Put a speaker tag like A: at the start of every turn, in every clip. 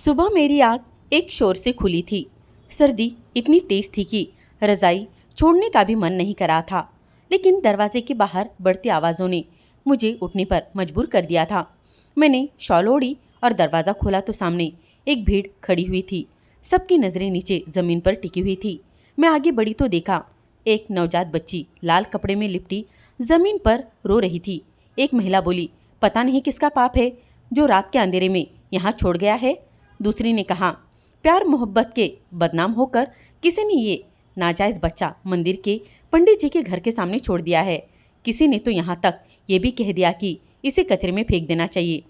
A: सुबह मेरी आँख एक शोर से खुली थी। सर्दी इतनी तेज थी कि रजाई छोड़ने का भी मन नहीं कर रहा था, लेकिन दरवाजे के बाहर बढ़ती आवाज़ों ने मुझे उठने पर मजबूर कर दिया था। मैंने शॉल ओढ़ी और दरवाज़ा खोला तो सामने एक भीड़ खड़ी हुई थी। सबकी नज़रें नीचे ज़मीन पर टिकी हुई थी। मैं आगे बढ़ी तो देखा एक नवजात बच्ची लाल कपड़े में लिपटी ज़मीन पर रो रही थी। एक महिला बोली, पता नहीं किसका पाप है जो रात के अंधेरे में यहाँ छोड़ गया है। दूसरी ने कहा, प्यार मोहब्बत के बदनाम होकर किसी ने ये नाजायज़ बच्चा मंदिर के पंडित जी के घर के सामने छोड़ दिया है। किसी ने तो यहाँ तक ये भी कह दिया कि इसे कचरे में फेंक देना चाहिए।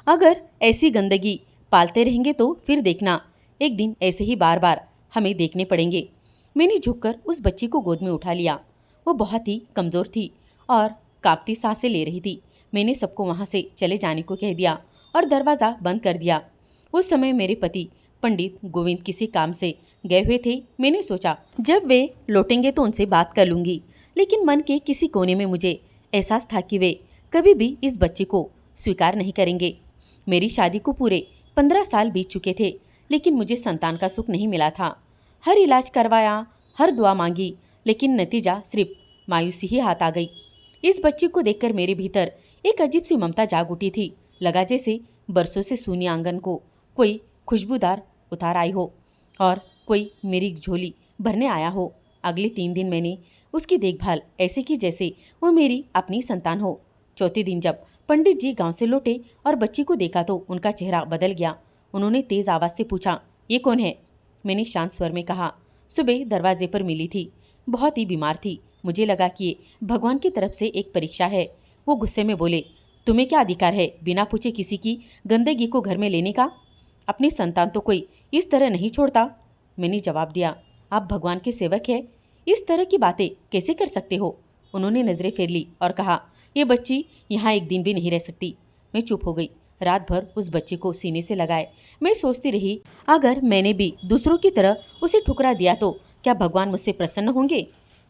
A: अगर ऐसी गंदगी पालते रहेंगे तो फिर देखना एक दिन ऐसे ही बार बार हमें देखने पड़ेंगे। मैंने झुककर उस बच्ची को गोद में उठा लिया। वो बहुत ही कमज़ोर थी और कांपती सांसें ले रही थी। मैंने सबको वहाँ से चले जाने को कह दिया और दरवाज़ा बंद कर दिया। उस समय मेरे पति पंडित गोविंद किसी काम से गए हुए थे। मैंने सोचा जब वे लौटेंगे तो उनसे बात कर लूँगी, लेकिन मन के किसी कोने में मुझे एहसास था कि वे कभी भी इस बच्चे को स्वीकार नहीं करेंगे। मेरी शादी को पूरे 15 साल बीत चुके थे, लेकिन मुझे संतान का सुख नहीं मिला था। हर इलाज करवाया, हर दुआ मांगी, लेकिन नतीजा सिर्फ मायूसी ही हाथ आ गई। इस बच्ची को देखकर मेरे भीतर एक अजीब सी ममता जाग उठी थी। लगा जैसे बरसों से सूनी आंगन को कोई खुशबूदार उतार आई हो और कोई मेरी झोली भरने आया हो। अगले 3 दिन मैंने उसकी देखभाल ऐसे की जैसे वो मेरी अपनी संतान हो। चौथे दिन जब पंडित जी गांव से लौटे और बच्ची को देखा तो उनका चेहरा बदल गया। उन्होंने तेज आवाज़ से पूछा, ये कौन है? मैंने शांत स्वर में कहा, सुबह दरवाजे पर मिली थी, बहुत ही बीमार थी। मुझे लगा कि ये भगवान की तरफ से एक परीक्षा है। वो गुस्से में बोले, तुम्हें क्या अधिकार है बिना पूछे किसी की गंदगी को घर में लेने का? अपनी संतान तो कोई इस तरह नहीं छोड़ता। मैंने जवाब दिया, आप भगवान के सेवक हैं, इस तरह की बातें कैसे कर सकते हो? उन्होंने नज़रें फेर ली और कहा, ये बच्ची यहाँ एक दिन भी नहीं रह सकती। मैं चुप हो गई। रात भर उस बच्चे को सीने से लगाए मैं सोचती रही, अगर मैंने भी दूसरों की तरह उसे ठुकरा दिया तो क्या भगवान मुझसे प्रसन्न होंगे?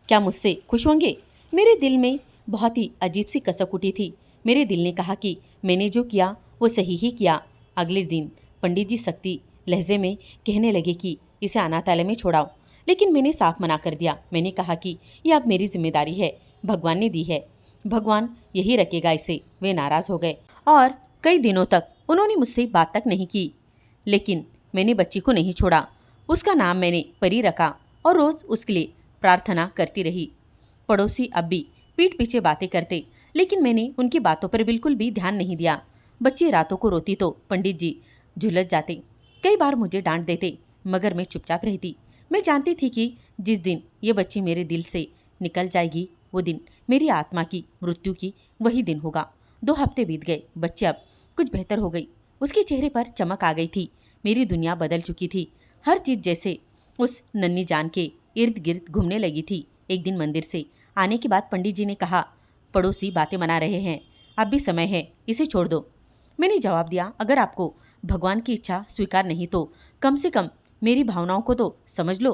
A: क्या मुझसे खुश होंगे? मेरे दिल में बहुत ही अजीब सी कसक उठी थी। मेरे दिल ने कहा कि मैंने जो किया वो सही ही किया। अगले दिन पंडित जी सख्ती लहजे में कहने लगे कि इसे अनाथालय में छोड़ाओ, लेकिन मैंने साफ मना कर दिया। मैंने कहा कि यह अब मेरी जिम्मेदारी है, भगवान ने दी है, भगवान यही रखेगा इसे। वे नाराज़ हो गए और कई दिनों तक उन्होंने मुझसे बात तक नहीं की। लेकिन मैंने बच्ची को नहीं छोड़ा। उसका नाम मैंने परी रखा और रोज़ उसके लिए प्रार्थना करती रही। पड़ोसी अब भी पीठ पीछे बातें करते, लेकिन मैंने उनकी बातों पर बिल्कुल भी ध्यान नहीं दिया। बच्ची रातों को रोती तो पंडित जी झुलस जाते, कई बार मुझे डांट देते, मगर मैं चुपचाप रहती। मैं जानती थी कि जिस दिन ये बच्ची मेरे दिल से निकल जाएगी वो दिन मेरी आत्मा की मृत्यु की वही दिन होगा। 2 हफ्ते बीत गए। बच्ची अब कुछ बेहतर हो गई। उसके चेहरे पर चमक आ गई थी। मेरी दुनिया बदल चुकी थी। हर चीज़ जैसे उस नन्ही जान के इर्द गिर्द घूमने लगी थी। एक दिन मंदिर से आने के बाद पंडित जी ने कहा, पड़ोसी बातें मना रहे हैं, अब भी समय है, इसे छोड़ दो। मैंने जवाब दिया, अगर आपको भगवान की इच्छा स्वीकार नहीं तो कम से कम मेरी भावनाओं को तो समझ लो।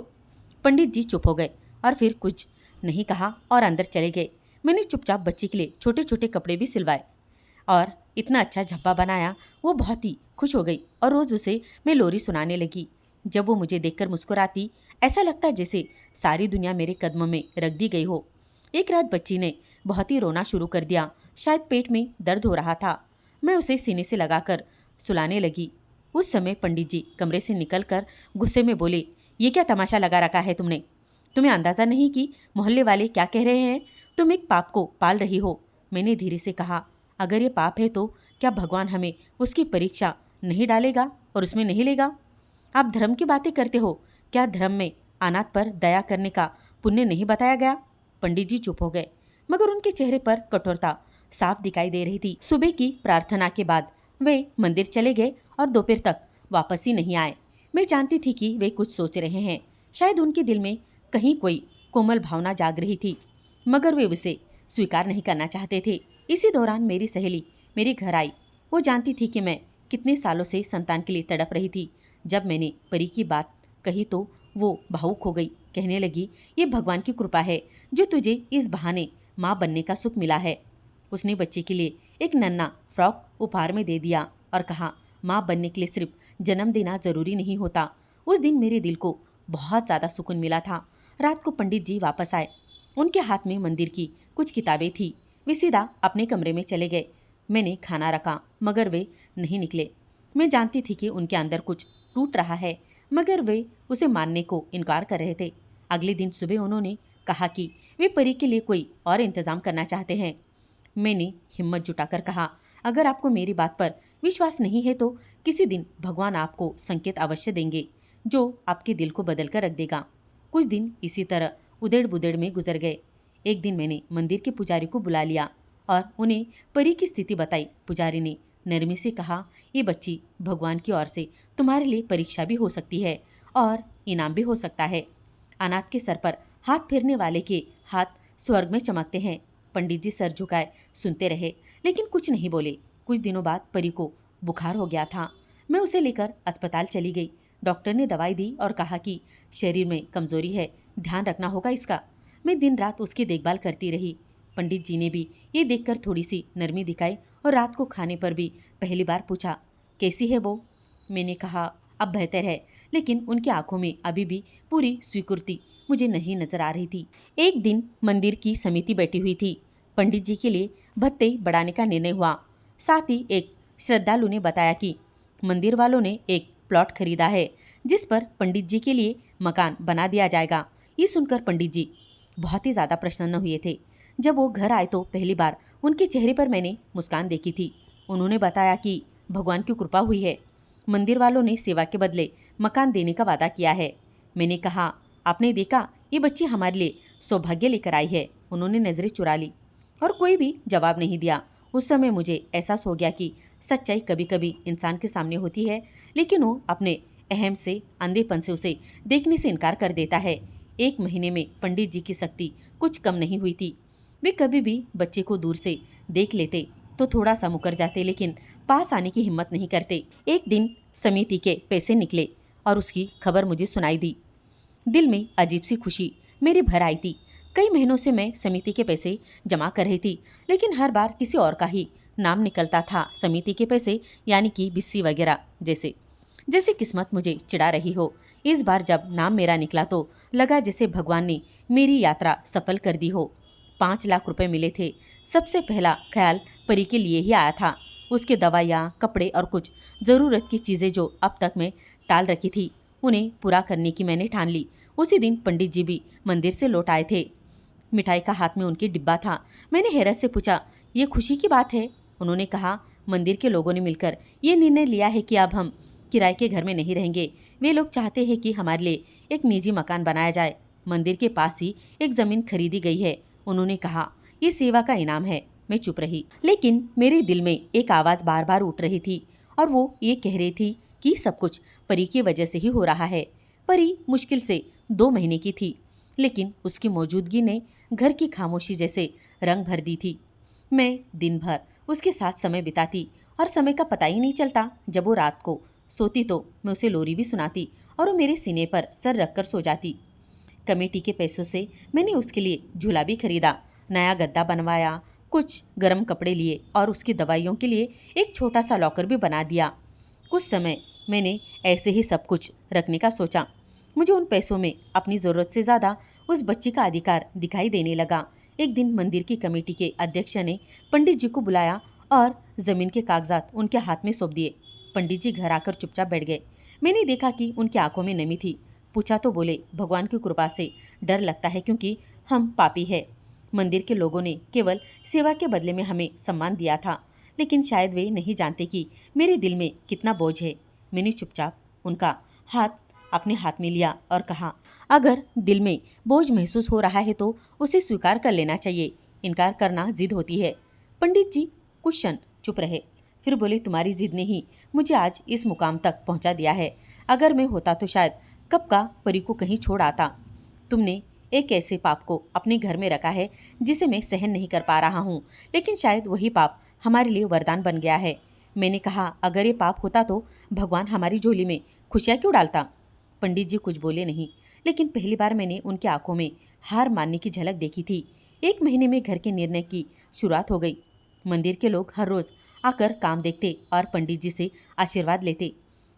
A: पंडित जी चुप हो गए और फिर कुछ नहीं कहा और अंदर चले गए। मैंने चुपचाप बच्ची के लिए छोटे छोटे कपड़े भी सिलवाए और इतना अच्छा झब्बा बनाया। वो बहुत ही खुश हो गई और रोज़ उसे मैं लोरी सुनाने लगी। जब वो मुझे देखकर मुस्कुराती, ऐसा लगता जैसे सारी दुनिया मेरे कदमों में रख दी गई हो। एक रात बच्ची ने बहुत ही रोना शुरू कर दिया। शायद पेट में दर्द हो रहा था। मैं उसे सीने से लगाकर सुलाने लगी। उस समय पंडित जी कमरे से निकलकर गुस्से में बोले, ये क्या तमाशा लगा रखा है तुमने? तुम्हें अंदाज़ा नहीं कि मोहल्ले वाले क्या कह रहे हैं? तुम एक पाप को पाल रही हो। मैंने धीरे से कहा, अगर ये पाप है तो क्या भगवान हमें उसकी परीक्षा नहीं डालेगा और उसमें नहीं लेगा? आप धर्म की बातें करते हो, क्या धर्म में अनाथ पर दया करने का पुण्य नहीं बताया गया? पंडित जी चुप हो गए, मगर उनके चेहरे पर कठोरता साफ दिखाई दे रही थी। सुबह की प्रार्थना के बाद वे मंदिर चले गए और दोपहर तक वापस ही नहीं आए। मैं जानती थी कि वे कुछ सोच रहे हैं। शायद उनके दिल में कहीं कोई कोमल भावना जाग रही थी, मगर वे उसे स्वीकार नहीं करना चाहते थे। इसी दौरान मेरी सहेली मेरे घर आई। वो जानती थी कि मैं कितने सालों से संतान के लिए तड़प रही थी। जब मैंने परी की बात कही तो वो भावुक हो गई। कहने लगी, ये भगवान की कृपा है जो तुझे इस बहाने माँ बनने का सुख मिला है। उसने बच्चे के लिए एक नन्हा फ्रॉक उपहार में दे दिया और कहा, माँ बनने के लिए सिर्फ जन्म देना जरूरी नहीं होता। उस दिन मेरे दिल को बहुत ज़्यादा सुकून मिला था। रात को पंडित जी वापस आए। उनके हाथ में मंदिर की कुछ किताबें थी। वे सीधा अपने कमरे में चले गए। मैंने खाना रखा मगर वे नहीं निकले। मैं जानती थी कि उनके अंदर कुछ टूट रहा है, मगर वे उसे मानने को इनकार कर रहे थे। अगले दिन सुबह उन्होंने कहा कि वे परी के लिए कोई और इंतजाम करना चाहते हैं। मैंने हिम्मत जुटाकर कहा, अगर आपको मेरी बात पर विश्वास नहीं है तो किसी दिन भगवान आपको संकेत अवश्य देंगे जो आपके दिल को बदल कर रख देगा। कुछ दिन इसी तरह उधेड़ बुधेड़ में गुजर गए। एक दिन मैंने मंदिर के पुजारी को बुला लिया और उन्हें परी की स्थिति बताई। पुजारी ने नरमी से कहा, ये बच्ची भगवान की ओर से तुम्हारे लिए परीक्षा भी हो सकती है और इनाम भी हो सकता है। अनाथ के सर पर हाथ फेरने वाले के हाथ स्वर्ग में चमकते हैं। पंडित जी सर झुकाए सुनते रहे लेकिन कुछ नहीं बोले। कुछ दिनों बाद परी को बुखार हो गया था। मैं उसे लेकर अस्पताल चली गई। डॉक्टर ने दवाई दी और कहा कि शरीर में कमजोरी है, ध्यान रखना होगा इसका। मैं दिन रात उसकी देखभाल करती रही। पंडित जी ने भी ये देखकर थोड़ी सी नरमी दिखाई और रात को खाने पर भी पहली बार पूछा, कैसी है वो? मैंने कहा, अब बेहतर है, लेकिन उनकी आंखों में अभी भी पूरी स्वीकृति मुझे नहीं नजर आ रही थी। एक दिन मंदिर की समिति बैठी हुई थी। पंडित जी के लिए भत्ते बढ़ाने का निर्णय हुआ। साथ ही एक श्रद्धालु ने बताया कि मंदिर वालों ने एक प्लॉट खरीदा है जिस पर पंडित जी के लिए मकान बना दिया जाएगा। ये सुनकर पंडित जी बहुत ही ज़्यादा प्रसन्न हुए थे। जब वो घर आए तो पहली बार उनके चेहरे पर मैंने मुस्कान देखी थी। उन्होंने बताया कि भगवान की कृपा हुई है, मंदिर वालों ने सेवा के बदले मकान देने का वादा किया है। मैंने कहा, आपने देखा, ये बच्ची हमारे लिए सौभाग्य लेकर आई है। उन्होंने नजरें चुरा ली और कोई भी जवाब नहीं दिया। उस समय मुझे एहसास हो गया कि सच्चाई कभी कभी इंसान के सामने होती है, लेकिन वो अपने अहम से, अंधेपन से उसे देखने से इनकार कर देता है। 1 महीने में पंडित जी की शक्ति कुछ कम नहीं हुई थी। वे कभी भी बच्चे को दूर से देख लेते तो थोड़ा सा मुकर जाते, लेकिन पास आने की हिम्मत नहीं करते। एक दिन समिति के पैसे निकले और उसकी खबर मुझे सुनाई दी। दिल में अजीब सी खुशी मेरी भर आई थी। कई महीनों से मैं समिति के पैसे जमा कर रही थी, लेकिन हर बार किसी और का ही नाम निकलता था। समिति के पैसे यानी कि बिस्सी वगैरह जैसे जैसे किस्मत मुझे चिढ़ा रही हो। इस बार जब नाम मेरा निकला तो लगा जैसे भगवान ने मेरी यात्रा सफल कर दी हो। 5 लाख रुपए मिले थे। सबसे पहला ख्याल परी के लिए ही आया था। उसके दवाइयाँ, कपड़े और कुछ ज़रूरत की चीज़ें जो अब तक मैं टाल रखी थी, उन्हें पूरा करने की मैंने ठान ली। उसी दिन पंडित जी भी मंदिर से लौट आए थे। मिठाई का हाथ में उनकी डिब्बा था। मैंने हैरत से पूछा, ये खुशी की बात है? उन्होंने कहा, मंदिर के लोगों ने मिलकर ये निर्णय लिया है कि अब हम किराए के घर में नहीं रहेंगे। वे लोग चाहते हैं कि हमारे लिए एक निजी मकान बनाया जाए। मंदिर के पास ही एक ज़मीन खरीदी गई है। उन्होंने कहा, ये सेवा का इनाम है। मैं चुप रही, लेकिन मेरे दिल में एक आवाज़ बार बार उठ रही थी और वो ये कह रही थी कि सब कुछ परी की वजह से ही हो रहा है। परी मुश्किल से 2 महीने की थी, लेकिन उसकी मौजूदगी ने घर की खामोशी जैसे रंग भर दी थी। मैं दिन भर उसके साथ समय बिताती और समय का पता ही नहीं चलता। जब वो रात को सोती तो मैं उसे लोरी भी सुनाती और वो मेरे सीने पर सर रखकर सो जाती। कमेटी के पैसों से मैंने उसके लिए झूला भी खरीदा, नया गद्दा बनवाया, कुछ गर्म कपड़े लिए और उसकी दवाइयों के लिए एक छोटा सा लॉकर भी बना दिया। कुछ समय मैंने ऐसे ही सब कुछ रखने का सोचा। मुझे उन पैसों में अपनी ज़रूरत से ज़्यादा उस बच्ची का अधिकार दिखाई देने लगा। एक दिन मंदिर की कमेटी के अध्यक्ष ने पंडित जी को बुलाया और ज़मीन के कागजात उनके हाथ में सौंप दिए। पंडित जी घर आकर चुपचाप बैठ गए। मैंने देखा कि उनकी आंखों में नमी थी। पूछा तो बोले, भगवान की कृपा से डर लगता है क्योंकि हम पापी है। मंदिर के लोगों ने केवल सेवा के बदले में हमें सम्मान दिया था, लेकिन शायद वे नहीं जानते कि मेरे दिल में कितना बोझ है। मैंने चुपचाप उनका हाथ अपने हाथ में लिया और कहा, अगर दिल में बोझ महसूस हो रहा है तो उसे स्वीकार कर लेना चाहिए। इनकार करना जिद होती है। पंडित जी कुछ क्षण चुप रहे, फिर बोले, तुम्हारी जिद ने ही मुझे आज इस मुकाम तक पहुंचा दिया है। अगर मैं होता तो शायद कब का परी को कहीं छोड़ आता। तुमने एक ऐसे पाप को अपने घर में रखा है जिसे मैं सहन नहीं कर पा रहा हूँ, लेकिन शायद वही पाप हमारे लिए वरदान बन गया है। मैंने कहा, अगर ये पाप होता तो भगवान हमारी झोली में खुशियाँ क्यों डालता? पंडित जी कुछ बोले नहीं, लेकिन पहली बार मैंने उनकी आंखों में हार मानने की झलक देखी थी। 1 महीने में घर के निर्णय की शुरुआत हो गई। मंदिर के लोग हर रोज़ आकर काम देखते और पंडित जी से आशीर्वाद लेते।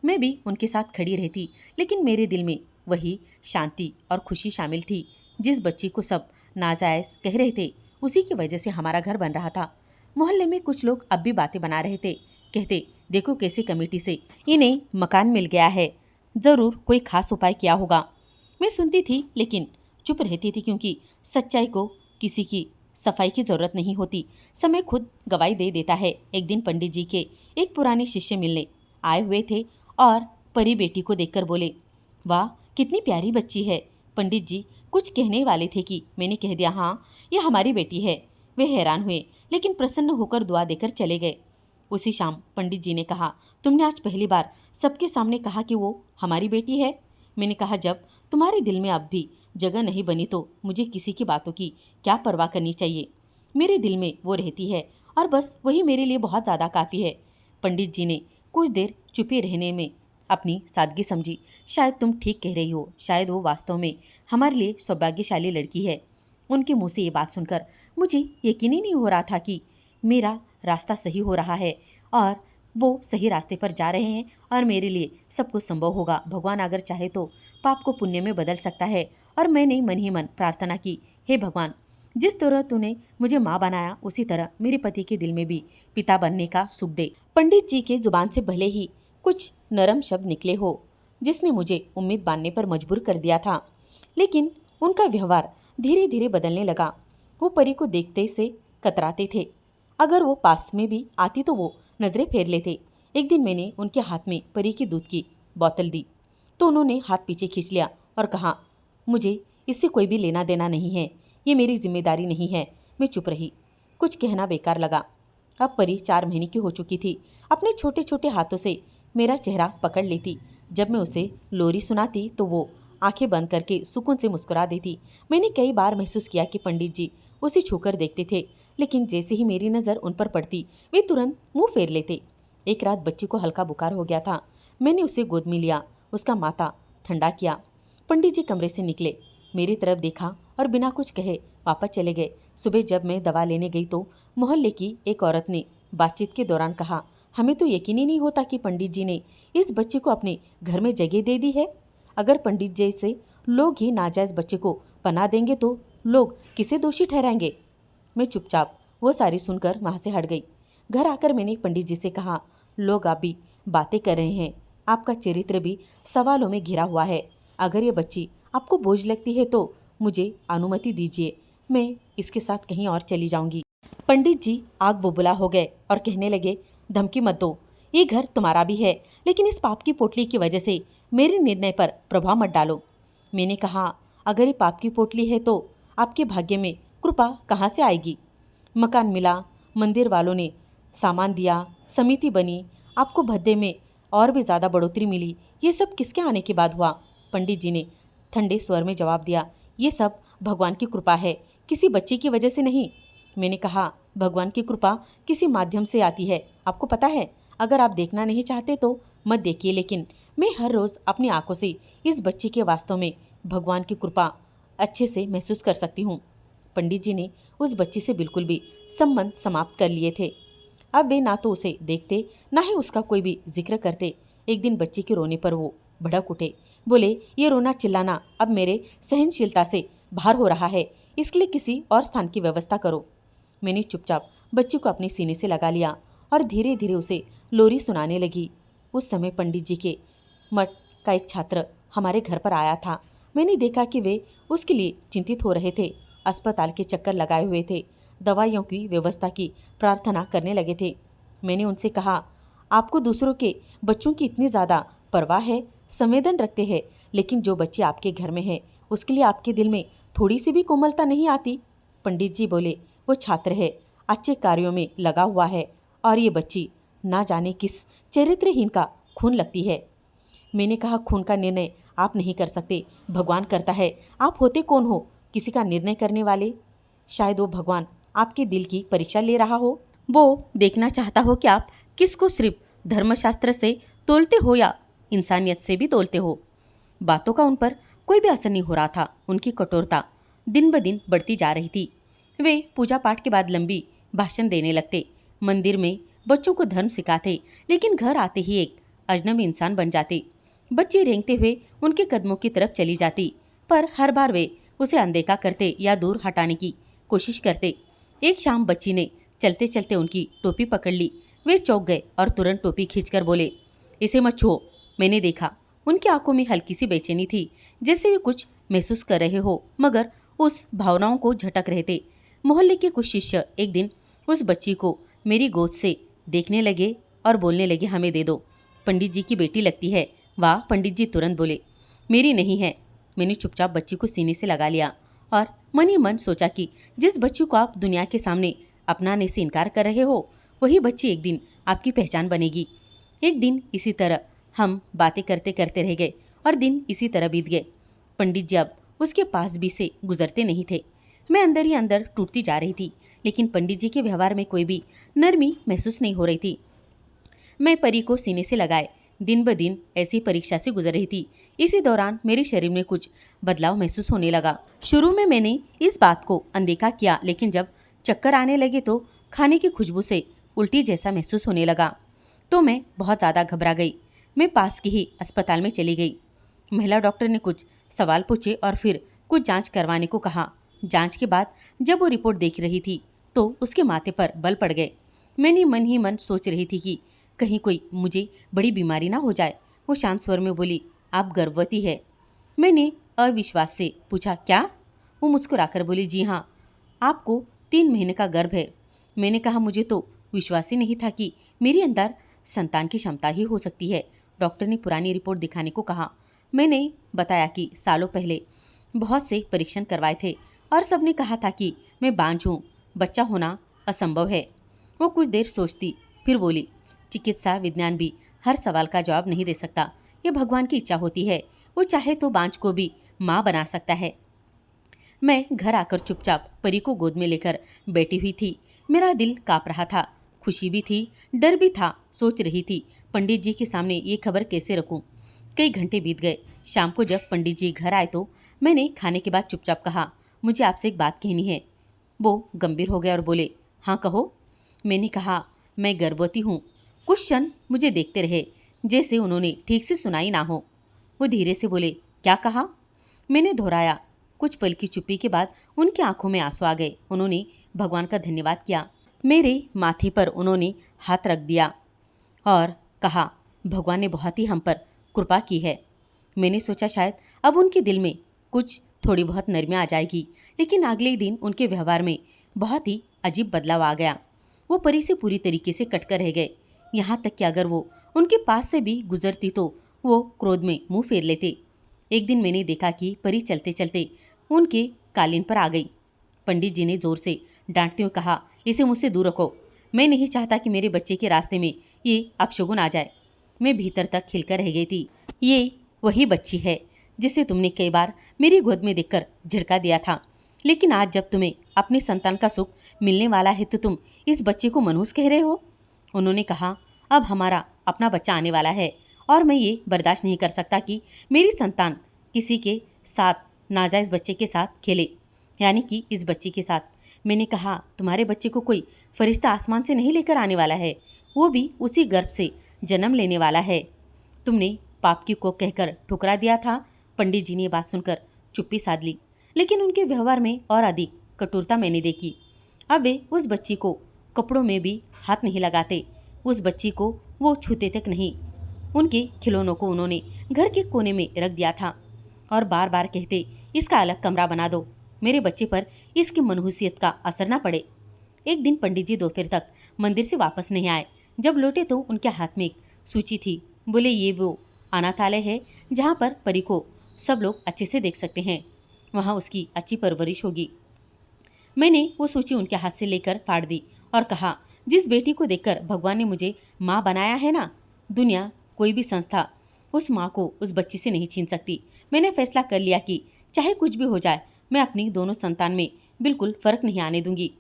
A: मैं भी उनके साथ खड़ी रहती, लेकिन मेरे दिल में वही शांति और खुशी शामिल थी। जिस बच्ची को सब नाजायज कह रहे थे, उसी की वजह से हमारा घर बन रहा था। मोहल्ले में कुछ लोग अब भी बातें बना रहे थे। कहते, देखो कैसे कमेटी से इन्हें मकान मिल गया है, ज़रूर कोई खास उपाय किया होगा। मैं सुनती थी लेकिन चुप रहती थी, क्योंकि सच्चाई को किसी की सफाई की ज़रूरत नहीं होती, समय खुद गवाही दे देता है। एक दिन पंडित जी के एक पुराने शिष्य मिलने आए हुए थे और परी बेटी को देखकर बोले, वाह कितनी प्यारी बच्ची है। पंडित जी कुछ कहने वाले थे कि मैंने कह दिया, हाँ ये हमारी बेटी है। वे हैरान हुए लेकिन प्रसन्न होकर दुआ देकर चले गए। उसी शाम पंडित जी ने कहा, तुमने आज पहली बार सबके सामने कहा कि वो हमारी बेटी है। मैंने कहा, जब तुम्हारे दिल में अब भी जगह नहीं बनी तो मुझे किसी की बातों की क्या परवाह करनी चाहिए। मेरे दिल में वो रहती है और बस वही मेरे लिए बहुत ज़्यादा काफ़ी है। पंडित जी ने कुछ देर चुपे रहने में अपनी सादगी समझी। शायद तुम ठीक कह रही हो, शायद वो वास्तव में हमारे लिए सौभाग्यशाली लड़की है। उनके मुंह से ये बात सुनकर मुझे यकीन ही नहीं हो रहा था कि मेरा रास्ता सही हो रहा है और वो सही रास्ते पर जा रहे हैं और मेरे लिए सब कुछ संभव होगा। भगवान अगर चाहे तो पाप को पुण्य में बदल सकता है। और मैंने मन ही मन प्रार्थना की, हे भगवान, जिस तरह तूने मुझे माँ बनाया उसी तरह मेरे पति के दिल में भी पिता बनने का सुख दे। पंडित जी के जुबान से भले ही कुछ नरम शब्द निकले हो, जिसने मुझे उम्मीद बांधने पर मजबूर कर दिया था, लेकिन उनका व्यवहार धीरे धीरे बदलने लगा। वो परी को देखते से कतराते थे। अगर वो पास में भी आती तो वो नजरें फेर लेते। एक दिन मैंने उनके हाथ में परी की दूध की बोतल दी तो उन्होंने हाथ पीछे खींच लिया और कहा, मुझे इससे कोई भी लेना देना नहीं है, ये मेरी जिम्मेदारी नहीं है। मैं चुप रही, कुछ कहना बेकार लगा। अब परी 4 महीने की हो चुकी थी। अपने छोटे छोटे हाथों से मेरा चेहरा पकड़ लेती। जब मैं उसे लोरी सुनाती तो वो आंखें बंद करके सुकून से मुस्कुरा देती। मैंने कई बार महसूस किया कि पंडित जी उसे छूकर देखते थे, लेकिन जैसे ही मेरी नज़र उन पर पड़ती वे तुरंत मुंह फेर लेते। एक रात बच्ची को हल्का बुखार हो गया था। मैंने उसे गोद में लिया, उसका माथा ठंडा किया। पंडित जी कमरे से निकले, मेरी तरफ देखा और बिना कुछ कहे वापस चले गए। सुबह जब मैं दवा लेने गई तो मोहल्ले की एक औरत ने बातचीत के दौरान कहा, हमें तो यकीन ही नहीं होता कि पंडित जी ने इस बच्चे को अपने घर में जगह दे दी है। अगर पंडित जैसे लोग ही नाजायज बच्चे को पनाह देंगे तो लोग किसे दोषी ठहराएंगे। मैं चुपचाप वो सारी सुनकर वहाँ से हट गई। घर आकर मैंने पंडित जी से कहा, लोग आप भी बातें कर रहे हैं, आपका चरित्र भी सवालों में घिरा हुआ है। अगर ये बच्ची आपको बोझ लगती है तो मुझे अनुमति दीजिए, मैं इसके साथ कहीं और चली जाऊंगी। पंडित जी आग बुबुला हो गए और कहने लगे, धमकी मत दो, ये घर तुम्हारा भी है, लेकिन इस पाप की पोटली की वजह से मेरे निर्णय पर प्रभाव मत डालो। मैंने कहा, अगर ये पाप की पोटली है तो आपके भाग्य में कृपा कहाँ से आएगी। मकान मिला, मंदिर वालों ने सामान दिया, समिति बनी, आपको भद्दे में और भी ज़्यादा बढ़ोतरी मिली, ये सब किसके आने के बाद हुआ। पंडित जी ने ठंडे स्वर में जवाब दिया, ये सब भगवान की कृपा है, किसी बच्चे की वजह से नहीं। मैंने कहा, भगवान की कृपा किसी माध्यम से आती है, आपको पता है। अगर आप देखना नहीं चाहते तो मत देखिए, लेकिन मैं हर रोज़ अपनी आंखों से इस बच्चे के वास्तव में भगवान की कृपा अच्छे से महसूस कर सकती हूँ। पंडित जी ने उस बच्ची से बिल्कुल भी संबंध समाप्त कर लिए थे। अब वे ना तो उसे देखते ना ही उसका कोई भी जिक्र करते। एक दिन बच्ची के रोने पर वो भड़क उठे, बोले, ये रोना चिल्लाना अब मेरे सहनशीलता से बाहर हो रहा है, इसके लिए किसी और स्थान की व्यवस्था करो। मैंने चुपचाप बच्ची को अपने सीने से लगा लिया और धीरे धीरे उसे लोरी सुनाने लगी। उस समय पंडित जी के मठ का एक छात्र हमारे घर पर आया था। मैंने देखा कि वे उसके लिए चिंतित हो रहे थे, अस्पताल के चक्कर लगाए हुए थे, दवाइयों की व्यवस्था की प्रार्थना करने लगे थे। मैंने उनसे कहा, आपको दूसरों के बच्चों की इतनी ज़्यादा परवाह है, संवेदन रखते हैं, लेकिन जो बच्चे आपके घर में है उसके लिए आपके दिल में थोड़ी सी भी कोमलता नहीं आती। पंडित जी बोले, वो छात्र है, अच्छे कार्यों में लगा हुआ है और ये बच्ची ना जाने किस चरित्रहीन का खून लगती है। मैंने कहा, खून का निर्णय आप नहीं कर सकते, भगवान करता है। आप होते कौन हो किसी का निर्णय करने वाले। शायद वो भगवान आपके दिल की परीक्षा ले रहा हो, वो देखना चाहता हो कि आप किसको सिर्फ धर्मशास्त्र से तोलते हो या इंसानियत से भी तोलते हो। बातों का उन पर कोई भी असर नहीं हो रहा था। उनकी कठोरता दिन ब दिन बढ़ती जा रही थी। वे पूजा पाठ के बाद लंबी भाषण देने लगते। मंदिर में बच्चों को धर्म सिखाते, लेकिन घर आते ही एक अजनबी इंसान बन जाते। बच्चे रेंगते हुए उनके कदमों की तरफ चली जाती, पर हर बार वे उसे अनदेखा करते या दूर हटाने की कोशिश करते। एक शाम बच्ची ने चलते चलते उनकी टोपी पकड़ ली। वे चौंक गए और तुरंत टोपी खींचकर बोले, इसे मत छुओ। मैंने देखा उनकी आंखों में हल्की सी बेचैनी थी, जैसे वे कुछ महसूस कर रहे हो मगर उस भावनाओं को झटक रहे थे। मोहल्ले के कुछ शिष्य एक दिन उस बच्ची को मेरी गोद से देखने लगे और बोलने लगे, हमें दे दो, पंडित जी की बेटी लगती है। वाह, पंडित जी तुरंत बोले, मेरी नहीं है। मैंने चुपचाप बच्ची को सीने से लगा लिया और मन ही मन सोचा कि जिस बच्ची को आप दुनिया के सामने अपनाने से इनकार कर रहे हो, वही बच्ची एक दिन आपकी पहचान बनेगी। एक दिन इसी तरह हम बातें करते करते रह गए और दिन इसी तरह बीत गए। पंडित जी अब उसके पास भी से गुजरते नहीं थे। मैं अंदर ही अंदर टूटती जा रही थी, लेकिन पंडित जी के व्यवहार में कोई भी नरमी महसूस नहीं हो रही थी। मैं परी को सीने से लगाए दिन ब दिन ऐसी परीक्षा से गुजर रही थी। इसी दौरान मेरे शरीर में कुछ बदलाव महसूस होने लगा। शुरू में मैंने इस बात को अनदेखा किया, लेकिन जब चक्कर आने लगे तो खाने की खुशबू से उल्टी जैसा महसूस होने लगा। तो मैं बहुत ज़्यादा घबरा गई। मैं पास के ही अस्पताल में चली गई। महिला डॉक्टर ने कुछ सवाल पूछे और फिर कुछ जांच करवाने को कहा। जांच के बाद जब वो रिपोर्ट देख रही थी तो उसके माथे पर बल पड़ गए। मैंने मन ही मन सोच रही थी कि कहीं कोई मुझे बड़ी बीमारी ना हो जाए। वो शांत स्वर में बोली, आप गर्भवती है। मैंने अविश्वास से पूछा, क्या? वो मुस्कुराकर बोली, जी हाँ, आपको 3 महीने का गर्भ है। मैंने कहा, मुझे तो विश्वास ही नहीं था कि मेरे अंदर संतान की क्षमता ही हो सकती है। डॉक्टर ने पुरानी रिपोर्ट दिखाने को कहा। मैंने बताया कि सालों पहले बहुत से परीक्षण करवाए थे और सबने कहा था कि मैं बांझ हूँ, बच्चा होना असंभव है। वो कुछ देर सोचती, फिर बोली, चिकित्सा विज्ञान भी हर सवाल का जवाब नहीं दे सकता। ये भगवान की इच्छा होती है, वो चाहे तो बांझ को भी माँ बना सकता है। मैं घर आकर चुपचाप परी को गोद में लेकर बैठी हुई थी। मेरा दिल काँप रहा था, खुशी भी थी, डर भी था। सोच रही थी, पंडित जी के सामने ये खबर कैसे रखूं। कई घंटे बीत गए। शाम को जब पंडित जी घर आए तो मैंने खाने के बाद चुपचाप कहा, मुझे आपसे एक बात कहनी है। वो गंभीर हो गए और बोले, हाँ कहो। मैंने कहा, मैं गर्भवती हूँ। कुछ क्षण मुझे देखते रहे, जैसे उन्होंने ठीक से सुनाई ना हो। वो धीरे से बोले, क्या कहा? मैंने दोहराया। कुछ पल की चुप्पी के बाद उनकी आंखों में आंसू आ गए। उन्होंने भगवान का धन्यवाद किया। मेरे माथे पर उन्होंने हाथ रख दिया और कहा, भगवान ने बहुत ही हम पर कृपा की है। मैंने सोचा शायद अब उनके दिल में कुछ थोड़ी बहुत नरमी आ जाएगी, लेकिन अगले दिन उनके व्यवहार में बहुत ही अजीब बदलाव आ गया। वो परी से पूरी तरीके से कटकर रह गए। यहाँ तक कि अगर वो उनके पास से भी गुजरती तो वो क्रोध में मुंह फेर लेते। एक दिन मैंने देखा कि परी चलते चलते उनके कालीन पर आ गई। पंडित जी ने जोर से डांटते हुए कहा, इसे मुझसे दूर रखो। मैं नहीं चाहता कि मेरे बच्चे के रास्ते में ये अपशगुन आ जाए। मैं भीतर तक खिलकर रह गई थी। ये वही बच्ची है जिसे तुमने कई बार मेरी गोद में देखकर झिड़का दिया था, लेकिन आज जब तुम्हें अपनी संतान का सुख मिलने वाला है तो तुम इस बच्चे को मनहूस कह रहे हो। उन्होंने कहा, अब हमारा अपना बच्चा आने वाला है और मैं ये बर्दाश्त नहीं कर सकता कि मेरी संतान किसी के साथ, नाजायज़ बच्चे के साथ खेले, यानी कि इस बच्चे के साथ। मैंने कहा, तुम्हारे बच्चे को कोई फरिश्ता आसमान से नहीं लेकर आने वाला है, वो भी उसी गर्भ से जन्म लेने वाला है। तुमने पाप की को कहकर ठुकरा दिया था। पंडित जी ने बात सुनकर चुप्पी साध ली, लेकिन उनके व्यवहार में और अधिक कठोरता मैंने देखी। अब वे उस बच्ची को कपड़ों में भी हाथ नहीं लगाते, उस बच्ची को वो छूते तक नहीं। उनके खिलौनों को उन्होंने घर के कोने में रख दिया था और बार बार कहते, इसका अलग कमरा बना दो, मेरे बच्चे पर इसकी मनहूसियत का असर ना पड़े। एक दिन पंडित जी दोपहर तक मंदिर से वापस नहीं आए। जब लौटे तो उनके हाथ में एक सूची थी। बोले, ये वो अनाथालय है जहाँ पर परी को सब लोग अच्छे से देख सकते हैं, वहाँ उसकी अच्छी परवरिश होगी। मैंने वो सूची उनके हाथ से लेकर फाड़ दी और कहा, जिस बेटी को देखकर भगवान ने मुझे माँ बनाया है ना, दुनिया कोई भी संस्था उस माँ को उस बच्ची से नहीं छीन सकती। मैंने फैसला कर लिया कि चाहे कुछ भी हो जाए, मैं अपनी दोनों संतान में बिल्कुल फर्क नहीं आने दूंगी।